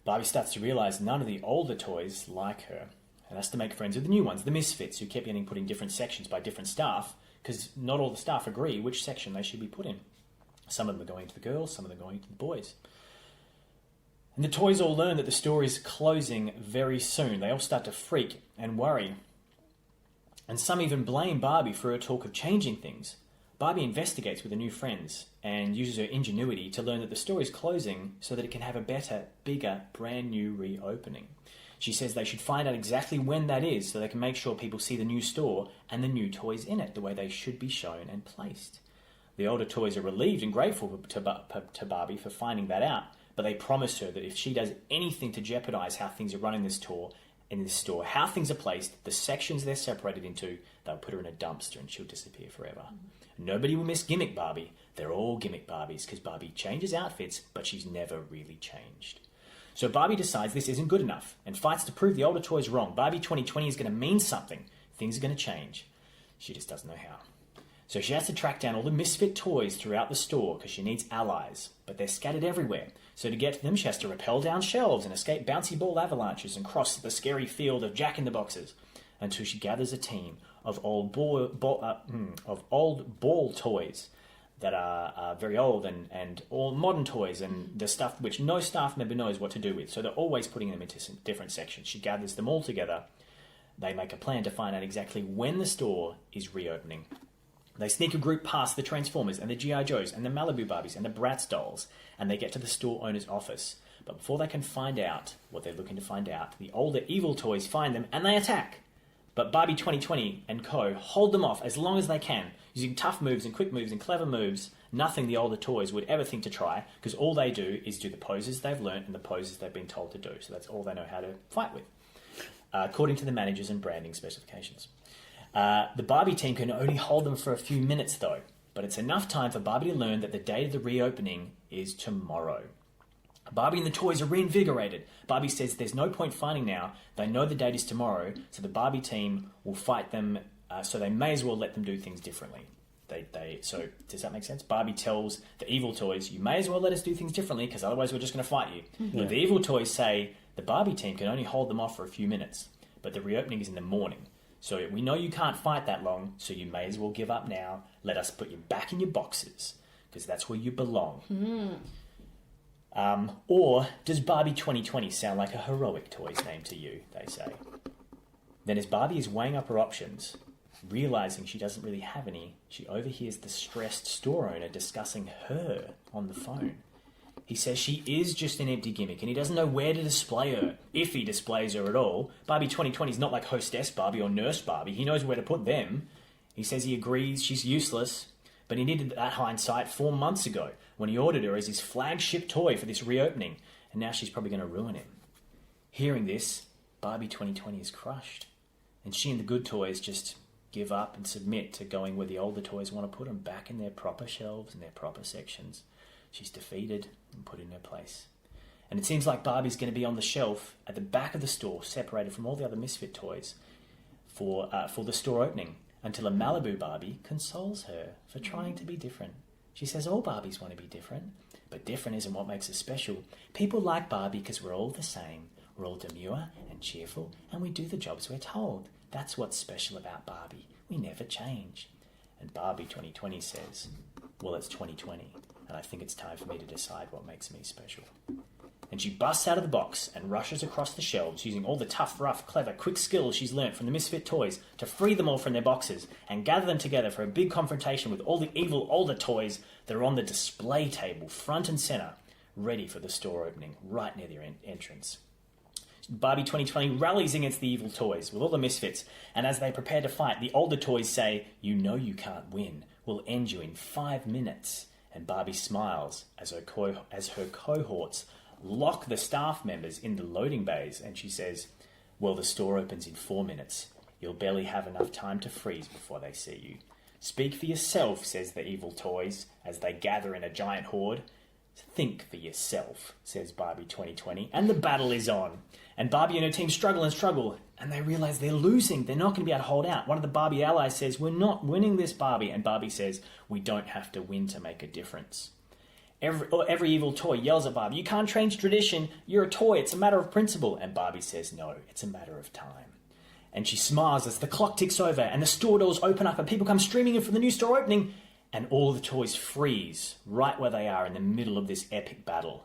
Barbie starts to realise none of the older toys like her, and has to make friends with the new ones, the misfits, who kept getting put in different sections by different staff, because not all the staff agree which section they should be put in. Some of them are going to the girls, some of them are going to the boys. And the toys all learn that the store is closing very soon. They all start to freak and worry. And some even blame Barbie for her talk of changing things. Barbie investigates with her new friends and uses her ingenuity to learn that the store is closing so that it can have a better, bigger, brand new reopening. She says they should find out exactly when that is so they can make sure people see the new store and the new toys in it the way they should be shown and placed. The older toys are relieved and grateful to Barbie for finding that out, but they promise her that if she does anything to jeopardise how things are run in this store, how things are placed, the sections they're separated into, they'll put her in a dumpster and she'll disappear forever. Nobody will miss Gimmick Barbie. They're all Gimmick Barbies because Barbie changes outfits, but she's never really changed. So Barbie decides this isn't good enough and fights to prove the older toys wrong. Barbie 2020 is going to mean something. Things are going to change. She just doesn't know how. So she has to track down all the misfit toys throughout the store because she needs allies, but they're scattered everywhere. So to get to them, she has to rappel down shelves and escape bouncy ball avalanches and cross the scary field of Jack-in-the-Boxes until she gathers a team of old ball toys that are very old and all modern toys and the stuff which no staff member knows what to do with. So they're always putting them into different sections. She gathers them all together. They make a plan to find out exactly when the store is reopening. They sneak a group past the Transformers and the G.I. Joes and the Malibu Barbies and the Bratz dolls, and they get to the store owner's office. But before they can find out what they're looking to find out, the older evil toys find them and they attack. But Barbie 2020 and co. hold them off as long as they can, using tough moves and quick moves and clever moves, nothing the older toys would ever think to try, because all they do is do the poses they've learnt and the poses they've been told to do. So that's all they know how to fight with, according to the managers and branding specifications. The Barbie team can only hold them for a few minutes, though, but it's enough time for Barbie to learn that the date of the reopening is tomorrow. Barbie and the toys are reinvigorated. Barbie says there's no point fighting now. They know the date is tomorrow, so the Barbie team will fight them, so they may as well let them do things differently. So does that make sense? Barbie tells the evil toys, you may as well let us do things differently, because otherwise we're just going to fight you. Mm-hmm. But the evil toys say the Barbie team can only hold them off for a few minutes. but the reopening is in the morning. So we know you can't fight that long, so you may as well give up now. Let us put you back in your boxes, because that's where you belong. Or does Barbie 2020 sound like a heroic toy's name to you, they say. Then as Barbie is weighing up her options, realising she doesn't really have any, she overhears the stressed store owner discussing her on the phone. He says she is just an empty gimmick and he doesn't know where to display her, if he displays her at all. Barbie 2020 is not like Hostess Barbie or Nurse Barbie. He knows where to put them. He says he agrees she's useless, but he needed that hindsight 4 months ago when he ordered her as his flagship toy for this reopening, and now she's probably going to ruin him. Hearing this, Barbie 2020 is crushed, and she and the good toys just give up and submit to going where the older toys want to put them, back in their proper shelves and their proper sections. She's defeated and put in her place. And it seems like Barbie's going to be on the shelf at the back of the store, separated from all the other Misfit toys, for the store opening, until a Malibu Barbie consoles her for trying to be different. She says all Barbies want to be different, but different isn't what makes us special. People like Barbie because we're all the same. We're all demure and cheerful, and we do the jobs we're told. That's what's special about Barbie. We never change. And Barbie 2020 says, well, it's 2020, and I think it's time for me to decide what makes me special. And she busts out of the box and rushes across the shelves using all the tough, rough, clever, quick skills she's learnt from the Misfit toys to free them all from their boxes and gather them together for a big confrontation with all the evil older toys that are on the display table, front and centre, ready for the store opening, right near their entrance. Barbie 2020 rallies against the evil toys with all the Misfits, and as they prepare to fight, the older toys say, "You know you can't win. We'll end you in 5 minutes." And Barbie smiles as her cohorts lock the staff members in the loading bays, and she says, well, the store opens in 4 minutes. You'll barely have enough time to freeze before they see you. Speak for yourself, says the evil toys, as they gather in a giant horde. Think for yourself, says Barbie 2020, and the battle is on. And Barbie and her team struggle, and they realise they're losing. They're not going to be able to hold out. One of the Barbie allies says, we're not winning this, Barbie. And Barbie says, we don't have to win to make a difference. Every evil toy yells at Barbie, you can't change tradition. You're a toy. It's a matter of principle. And Barbie says, no, it's a matter of time. And she smiles as the clock ticks over and the store doors open up and people come streaming in for the new store opening. And all the toys freeze right where they are in the middle of this epic battle.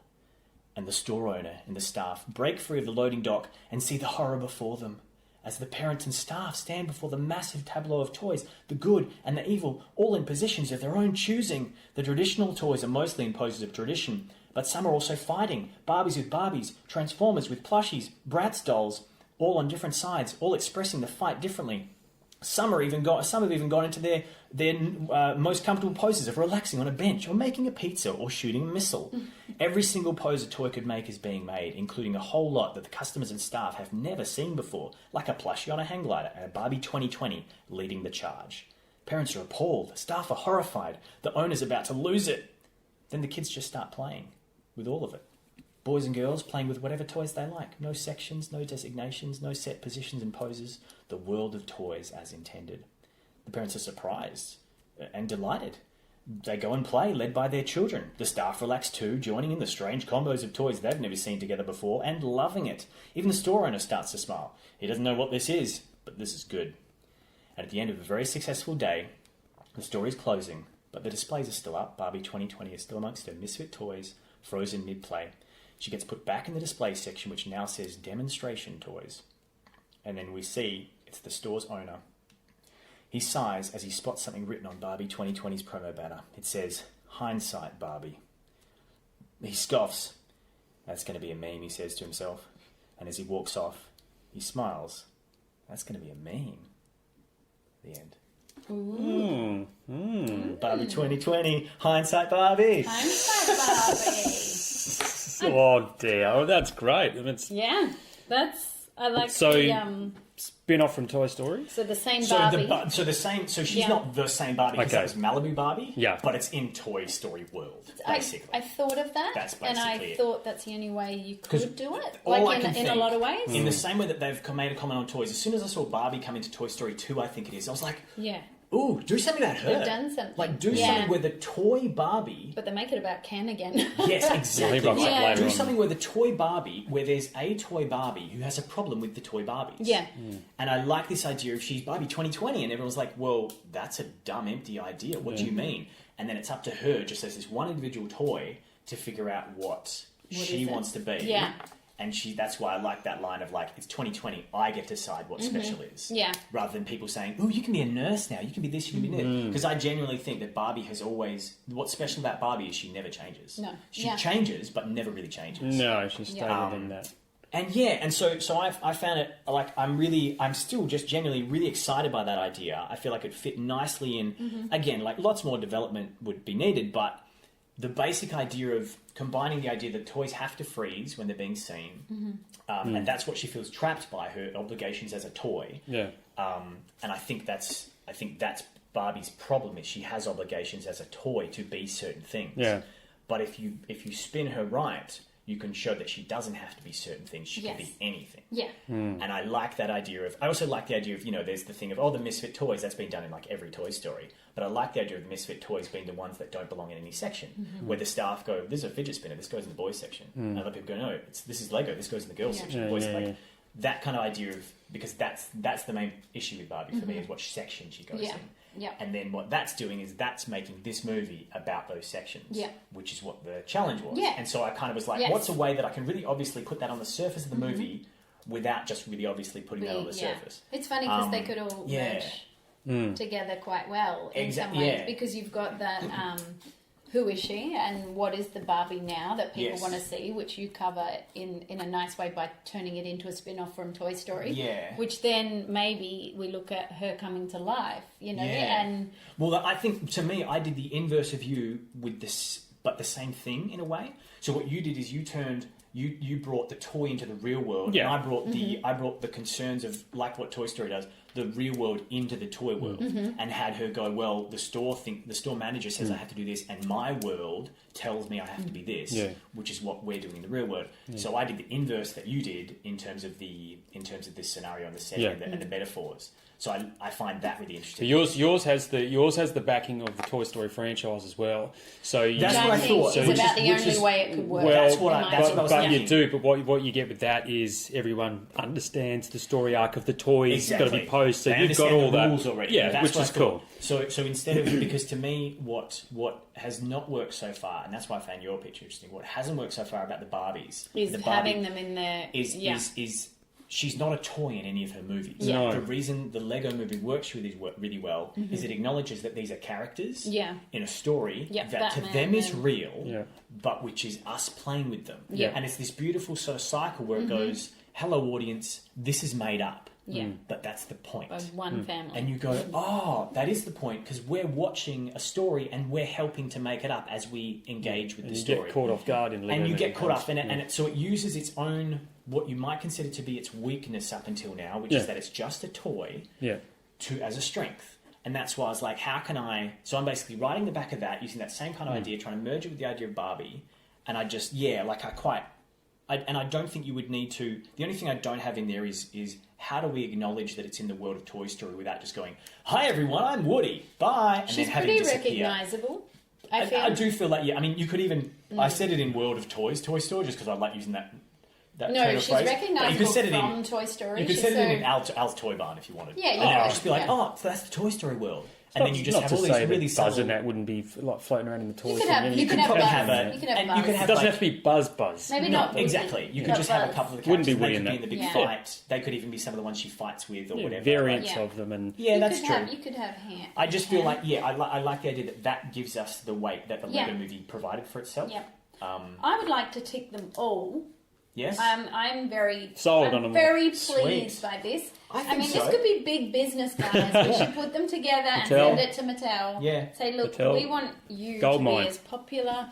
And the store owner and the staff break free of the loading dock and see the horror before them as the parents and staff stand before the massive tableau of toys, the good and the evil, all in positions of their own choosing. The traditional toys are mostly in poses of tradition, but some are also fighting. Barbies with Barbies, Transformers with plushies, Bratz dolls, all on different sides, all expressing the fight differently. Some have even gone into their most comfortable poses of relaxing on a bench or making a pizza or shooting a missile. Every single pose a toy could make is being made, including a whole lot that the customers and staff have never seen before, like a plushie on a hang glider and a Barbie 2020 leading the charge. Parents are appalled, staff are horrified, the owner's about to lose it. Then the kids just start playing with all of it. Boys and girls playing with whatever toys they like. No sections, no designations, no set positions and poses. The world of toys as intended. The parents are surprised and delighted. They go and play, led by their children. The staff relax too, joining in the strange combos of toys they've never seen together before and loving it. Even the store owner starts to smile. He doesn't know what this is, but this is good. And at the end of a very successful day, the store is closing, but the displays are still up. Barbie 2020 is still amongst her Misfit toys, frozen mid-play. She gets put back in the display section, which now says demonstration toys. And then we see it's the store's owner. He sighs as he spots something written on Barbie 2020's promo banner. It says, hindsight, Barbie. He scoffs. That's going to be a meme, he says to himself. And as he walks off, he smiles. That's going to be a meme. The end. Barbie 2020, hindsight, Barbie. Hindsight, Barbie. Oh dear! Oh, that's great. I like so, the spin-off from Toy Story. So the same Barbie. So she's not the same Barbie because that was Malibu Barbie. Yeah, but it's in Toy Story world. Basically, I thought of that. That's basically and I thought that's the only way you could do it. Like in a lot of ways. In the same way that they've made a comment on toys. As soon as I saw Barbie come into Toy Story 2, I think it is. I was like, Ooh, do something about her. They've done something. Like, do something where the toy Barbie... But they make it about Ken again. Yes, exactly. Do something where the toy Barbie, where there's a toy Barbie who has a problem with the toy Barbies. Yeah. And I like this idea of she's Barbie 2020, and everyone's like, well, that's a dumb, empty idea. What do you mean? And then it's up to her, just as this one individual toy, to figure out what she wants to be. Yeah. And that's why I like that line of like, it's 2020, I get to decide what special is. Yeah. Rather than people saying, oh, you can be a nurse now, you can be this, you can be that. Because I genuinely think that Barbie has always, what's special about Barbie is she never changes. No. She changes, but never really changes. No, she's stayed within that. And so I found it, like, I'm still just genuinely really excited by that idea. I feel like it fit nicely in, again, like lots more development would be needed, but the basic idea of combining the idea that toys have to freeze when they're being seen, and that's what she feels trapped by, her obligations as a toy. Yeah. And I think that's Barbie's problem, is she has obligations as a toy to be certain things. Yeah. But if you spin her right, you can show that she doesn't have to be certain things. She can be anything. Yeah. And I like that idea of... I also like the idea of, there's the thing of, the misfit toys. That's been done in, like, every Toy Story. But I like the idea of the misfit toys being the ones that don't belong in any section. Where the staff go, this is a fidget spinner, this goes in the boys section. And other people go, no, this is Lego, this goes in the girls section. Boys that kind of idea of... Because that's the main issue with Barbie for me, is what section she goes in. Yeah. And then what that's doing is that's making this movie about those sections, which is what the challenge was. Yeah. And so I kind of was like, what's a way that I can really obviously put that on the surface of the movie without just really obviously putting that on the surface? It's funny because they could all merge together quite well in some ways, because you've got that who is she and what is the Barbie now that people want to see, which you cover in a nice way by turning it into a spin-off from Toy Story. Yeah. Which then maybe we look at her coming to life, and... Well, I think, to me, I did the inverse of you with this, but the same thing in a way. So what you did is you brought the toy into the real world, and I brought the concerns of, like what Toy Story does, the real world into the toy world, and had her go, well, the store manager says I have to do this, and my world tells me I have to be this, which is what we're doing in the real world. So I did the inverse that you did in terms of this scenario and the setting and the metaphors. So I find that really interesting. Yours has the backing of the Toy Story franchise as well. So that's what I thought. It's about the only way it could work. Well, that's what I was thinking. You do. But what you get with that is everyone understands the story arc of the toys. Exactly. It's got to be posed. So they you've got all the that rules already. Yeah, which is cool. So instead of, because to me what has not worked so far, and that's why I found your picture interesting. What hasn't worked so far about the Barbies is having them in there. Is she's not a toy in any of her movies. No. The reason the Lego movie works really well is it acknowledges that these are characters in a story that Batman to them is real, but which is us playing with them. Yeah. And it's this beautiful sort of cycle where it goes, hello audience, this is made up. Yeah. But that's the point. By one family. And you go, that is the point, because we're watching a story and we're helping to make it up as we engage with the story. You get caught off guard in Lego. And you get caught up in it, so it uses its own, what you might consider to be its weakness up until now, which is that it's just a toy, as a strength. And that's why I was like, how can I... So I'm basically writing the back of that, using that same kind of idea, trying to merge it with the idea of Barbie, and I just, I don't think you would need to... The only thing I don't have in there is how do we acknowledge that it's in the world of Toy Story without just going, hi everyone, I'm Woody, bye, and She's then having pretty disappear. recognisable. I do feel like, I mean, you could even... I said it in World of Toys, Toy Store, just because I like using that turn No, of she's phrase. recognisable from Toy Story. You could set it in Al's Toy Barn if you wanted. Yeah, and then could. just be like, so that's the Toy Story world. And then you just not have to all say these really that Buzz subtle... and that wouldn't be like floating around in the toys. You could have, You could probably have Buzz. a... You could have and Buzz. you could It have doesn't like, have to be Buzz. Maybe no, not. exactly. You could Not just have a Buzz. couple of the Wouldn't characters. be They Woody could in be in the that. big fight. They could even be some of the ones she fights with or whatever. Variants of them. And Yeah, that's you true. could have Ham. I just feel like, I like the idea that gives us the weight that the Lego movie provided for itself. Yep. I would like to tick them all. Yes? I'm very Sold on them. very pleased Sweet. by this. I think this so. could be big business, guys. We should put them together and send it to Mattel. Yeah. Say, look, Mattel. we want you Gold to be mine. as popular.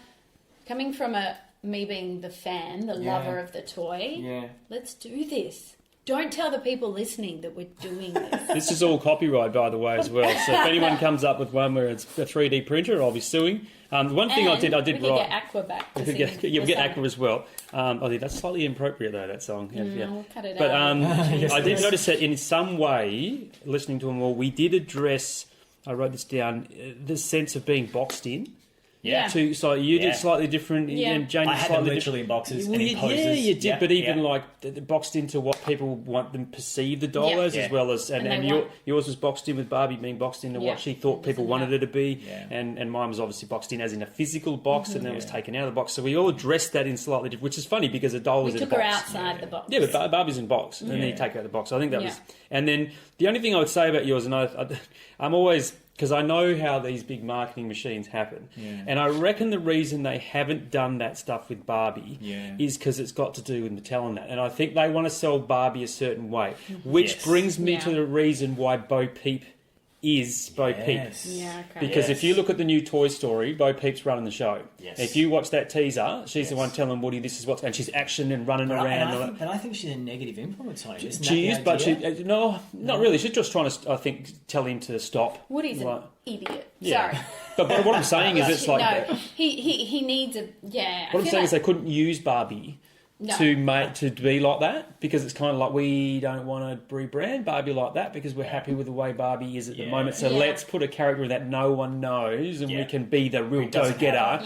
Coming from me being the fan, the lover of the toy. Yeah. Let's do this. Don't tell the people listening that we're doing this. this is all copyright, by the way, as well. So if anyone comes up with one where it's a 3D printer, I'll be suing. The one thing I did we write. could get Aqua back. We get Aqua as well. I think that's slightly inappropriate though. That song. We'll cut it But out. I did notice that in some way, listening to them all, we did address I wrote this down. The sense of being boxed in. Yeah. So you did slightly different, and Jane I did had slightly them literally in boxes Well, and in poses. Yeah, you did, Yeah, but even like boxed into what people want them to perceive the doll as, as well as, and yours was boxed in with Barbie being boxed into what she thought people wanted her to be, and mine was obviously boxed in as in a physical box, and then it was taken out of the box. So we all addressed that in slightly different, which is funny because a doll was in a box. We took her outside the box. Yeah, but Barbie's in box, and then you take her out of the box. So I think that was, and then the only thing I would say about yours, and I'm always. Because I know how these big marketing machines happen. Yeah. And I reckon the reason they haven't done that stuff with Barbie is because it's got to do with Mattel and that. And I think they want to sell Barbie a certain way, which brings me to the reason why Bo Peep is Bo Peep. Yeah, okay. Because if you look at the new Toy Story, Bo Peep's running the show. Yes. If you watch that teaser, she's the one telling Woody this is what's... And she's action and running around. And I think she's a negative influence on him. Isn't she is, but not really. She's just trying to, I think, tell him to stop. Woody's an idiot. Yeah. Sorry. But what I'm saying is it's like... No, he needs a... Yeah. What I'm saying is they couldn't use Barbie to be like that, because it's kind of like we don't want to rebrand Barbie like that because we're happy with the way Barbie is at the moment. So let's put a character that no one knows and we can be the real go-getter.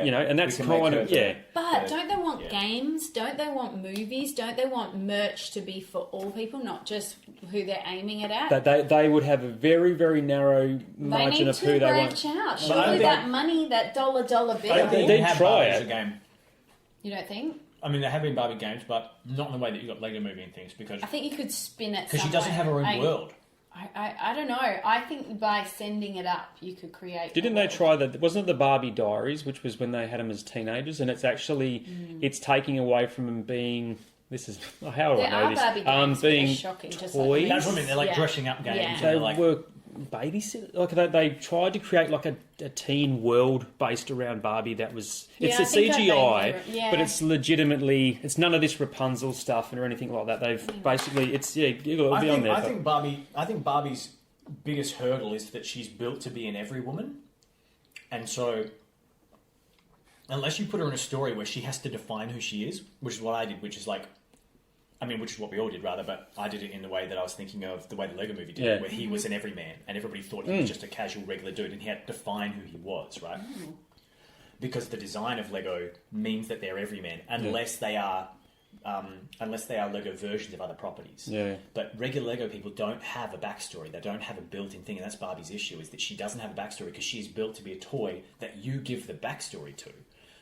You know, and that's kind of But don't they want games? Don't they want movies? Don't they want merch to be for all people, not just who they're aiming it at? That they would have a very, very narrow margin of who they want. They need to branch out. Surely that money, that dollar bill. They try it. You don't think? I mean, there have been Barbie games, but not in the way that you got Lego Movie and things. Because I think you could spin it because she doesn't have her own world. I don't know. I think by sending it up, you could create... Didn't they try that? Wasn't it the Barbie Diaries, which was when they had them as teenagers? And it's actually... It's taking away from them being... This is... How do I know this? Barbie games, being shocking, toys. That's what I mean. They're like dressing up games. They were babysitter. Like they tried to create like a teen world based around Barbie that was... It's a CGI, but it's legitimately... It's none of this Rapunzel stuff or anything like that. They've basically... It's... Yeah, it'll be on there. I think Barbie's biggest hurdle is that she's built to be an every woman. And so... Unless you put her in a story where she has to define who she is, which is what I did, which is like... I mean, which is what we all did, rather, but I did it in the way that I was thinking of the way the Lego Movie did it, where he was an everyman, and everybody thought he was just a casual, regular dude, and he had to define who he was, right? Because the design of Lego means that they're everyman, unless they are Lego versions of other properties. Yeah. But regular Lego people don't have a backstory. They don't have a built-in thing, and that's Barbie's issue, is that she doesn't have a backstory because she is built to be a toy that you give the backstory to.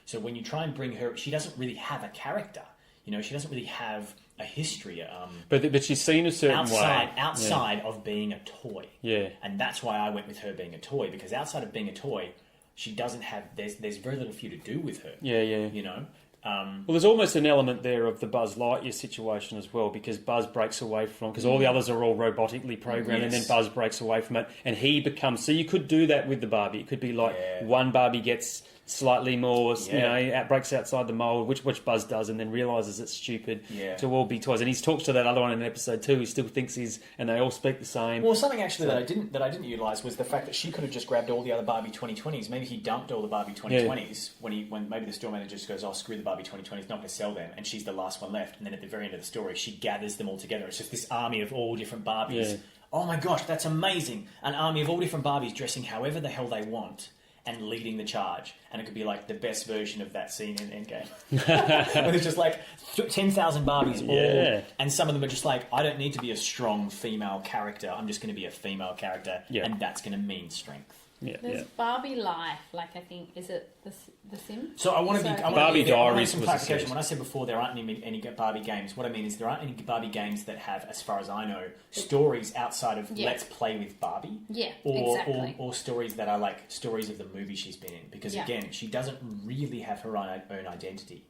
So when you try and bring her... She doesn't really have a character. You know, she doesn't really have a history. But she's seen a certain way. Outside of being a toy. Yeah. And that's why I went with her being a toy, because outside of being a toy, she doesn't have... There's very little for you to do with her. Yeah. You know? Well, there's almost an element there of the Buzz Lightyear situation as well, because Buzz breaks away from... Because all the others are all robotically programmed, and then Buzz breaks away from it, and he becomes... So you could do that with the Barbie. It could be like one Barbie gets... slightly more, you know, breaks outside the mould, which Buzz does, and then realises it's stupid to all be toys. And he talks to that other one in episode 2. He still thinks and they all speak the same. Well, something actually that I didn't utilise was the fact that she could have just grabbed all the other Barbie 2020s. Maybe he dumped all the Barbie 2020s when maybe the store manager just goes, "Oh, screw the Barbie 2020s, not going to sell them," and she's the last one left. And then at the very end of the story, she gathers them all together. It's just this army of all different Barbies. Yeah. Oh my gosh, that's amazing! An army of all different Barbies dressing however the hell they want and leading the charge. And it could be like the best version of that scene in Endgame. Where there's just like 10,000 Barbies all, and some of them are just like, I don't need to be a strong female character, I'm just going to be a female character, and that's going to mean strength. There's Barbie Life, like I think, is it the Sims? So I want to be... Barbie Diaries some clarification. When I said before there aren't any Barbie games, what I mean is there aren't any Barbie games that have, as far as I know, stories outside of let's play with Barbie. Or stories that are like stories of the movie she's been in. Because again, she doesn't really have her own identity.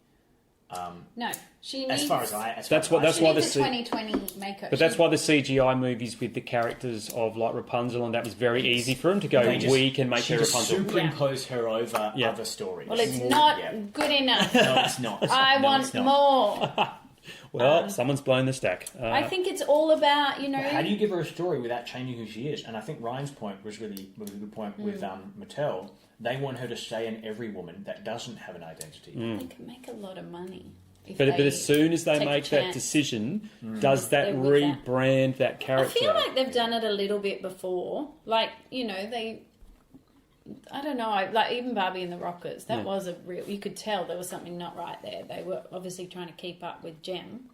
No, she needs... That's why the 2020 makeup. But that's why the CGI movies with the characters of like Rapunzel and that was very easy for them to go. We can make her Rapunzel. Superimpose her over other stories. Well, it's not good enough. No, it's not. I want more. Well, someone's blown the stack. I think it's all about, you know... How do you give her a story without changing who she is? And I think Ryan's point was really a good point with Mattel. They want her to stay an every woman that doesn't have an identity. They can make a lot of money. But as soon as they make that decision, does that rebrand that character? I feel like they've done it a little bit before. Like, I don't know, like even Barbie and the Rockers, that was a real, you could tell there was something not right there. They were obviously trying to keep up with Jem,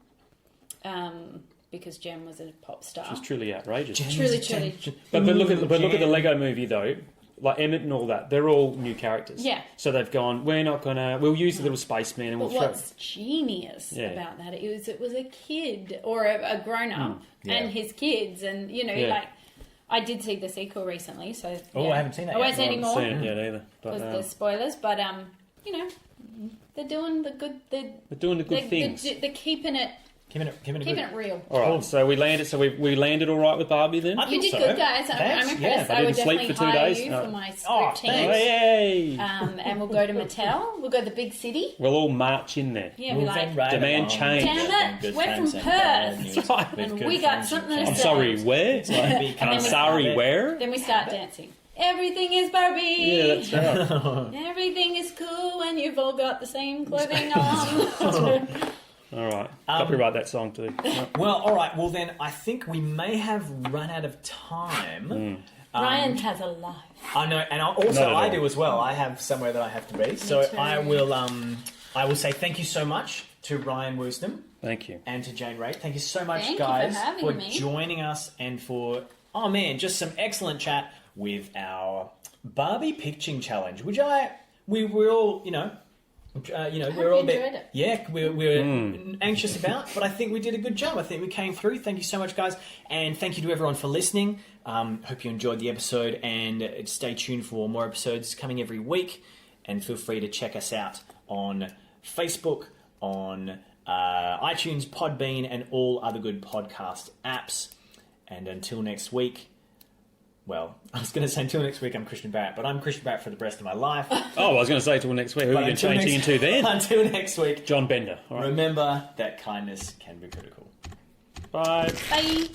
because Jem was a pop star. She's truly outrageous. Truly. But look at the Lego movie though. Like Emmett and all that, they're all new characters. Yeah. So they've gone, we'll use the little spaceman and But we'll what's genius about that it was a kid or a grown up and his kids, and like I did see the sequel recently, so I haven't seen that. I won't say any more. I haven't seen it yet either. Because there's spoilers, but they're doing the good. They're doing the good things. They're keeping it real. All right, so we landed. So we landed all right with Barbie then. You did good, guys. I'm impressed. I would definitely hire you for my script team. Yay! And we'll go to Mattel. We'll go to the big city. We'll all march in there. Yeah, we like demand change. Damn it, we're from Perth, and we got something to say. I'm sorry, where? And I'm sorry, where? Then we start dancing. Everything is Barbie. Yeah, that's right. Everything is cool when you've all got the same clothing on. All right. Copyright that song too. Well, all right. Well, then I think we may have run out of time. Ryan has a life. I know, and I do as well. I have somewhere that I have to be. So I will say thank you so much to Ryan Woosnam. Thank you. And to Jane Raitt. Thank you so much, Thank guys, you for having me. joining us and for just some excellent chat with our Barbie pitching challenge, which we're all we're all a bit, we're anxious about, but I think we did a good job. I think we came through. Thank you so much, guys, and thank you to everyone for listening. Hope you enjoyed the episode, and stay tuned for more episodes coming every week. And feel free to check us out on Facebook, on iTunes, Podbean, and all other good podcast apps. And until next week. Well, I was going to say until next week, I'm Christian Barratt, but I'm Christian Barratt for the rest of my life. Oh, I was going to say until next week. Who are you changing into then? Until next week. John Bender. All right. Remember that kindness can be critical. Bye. Bye.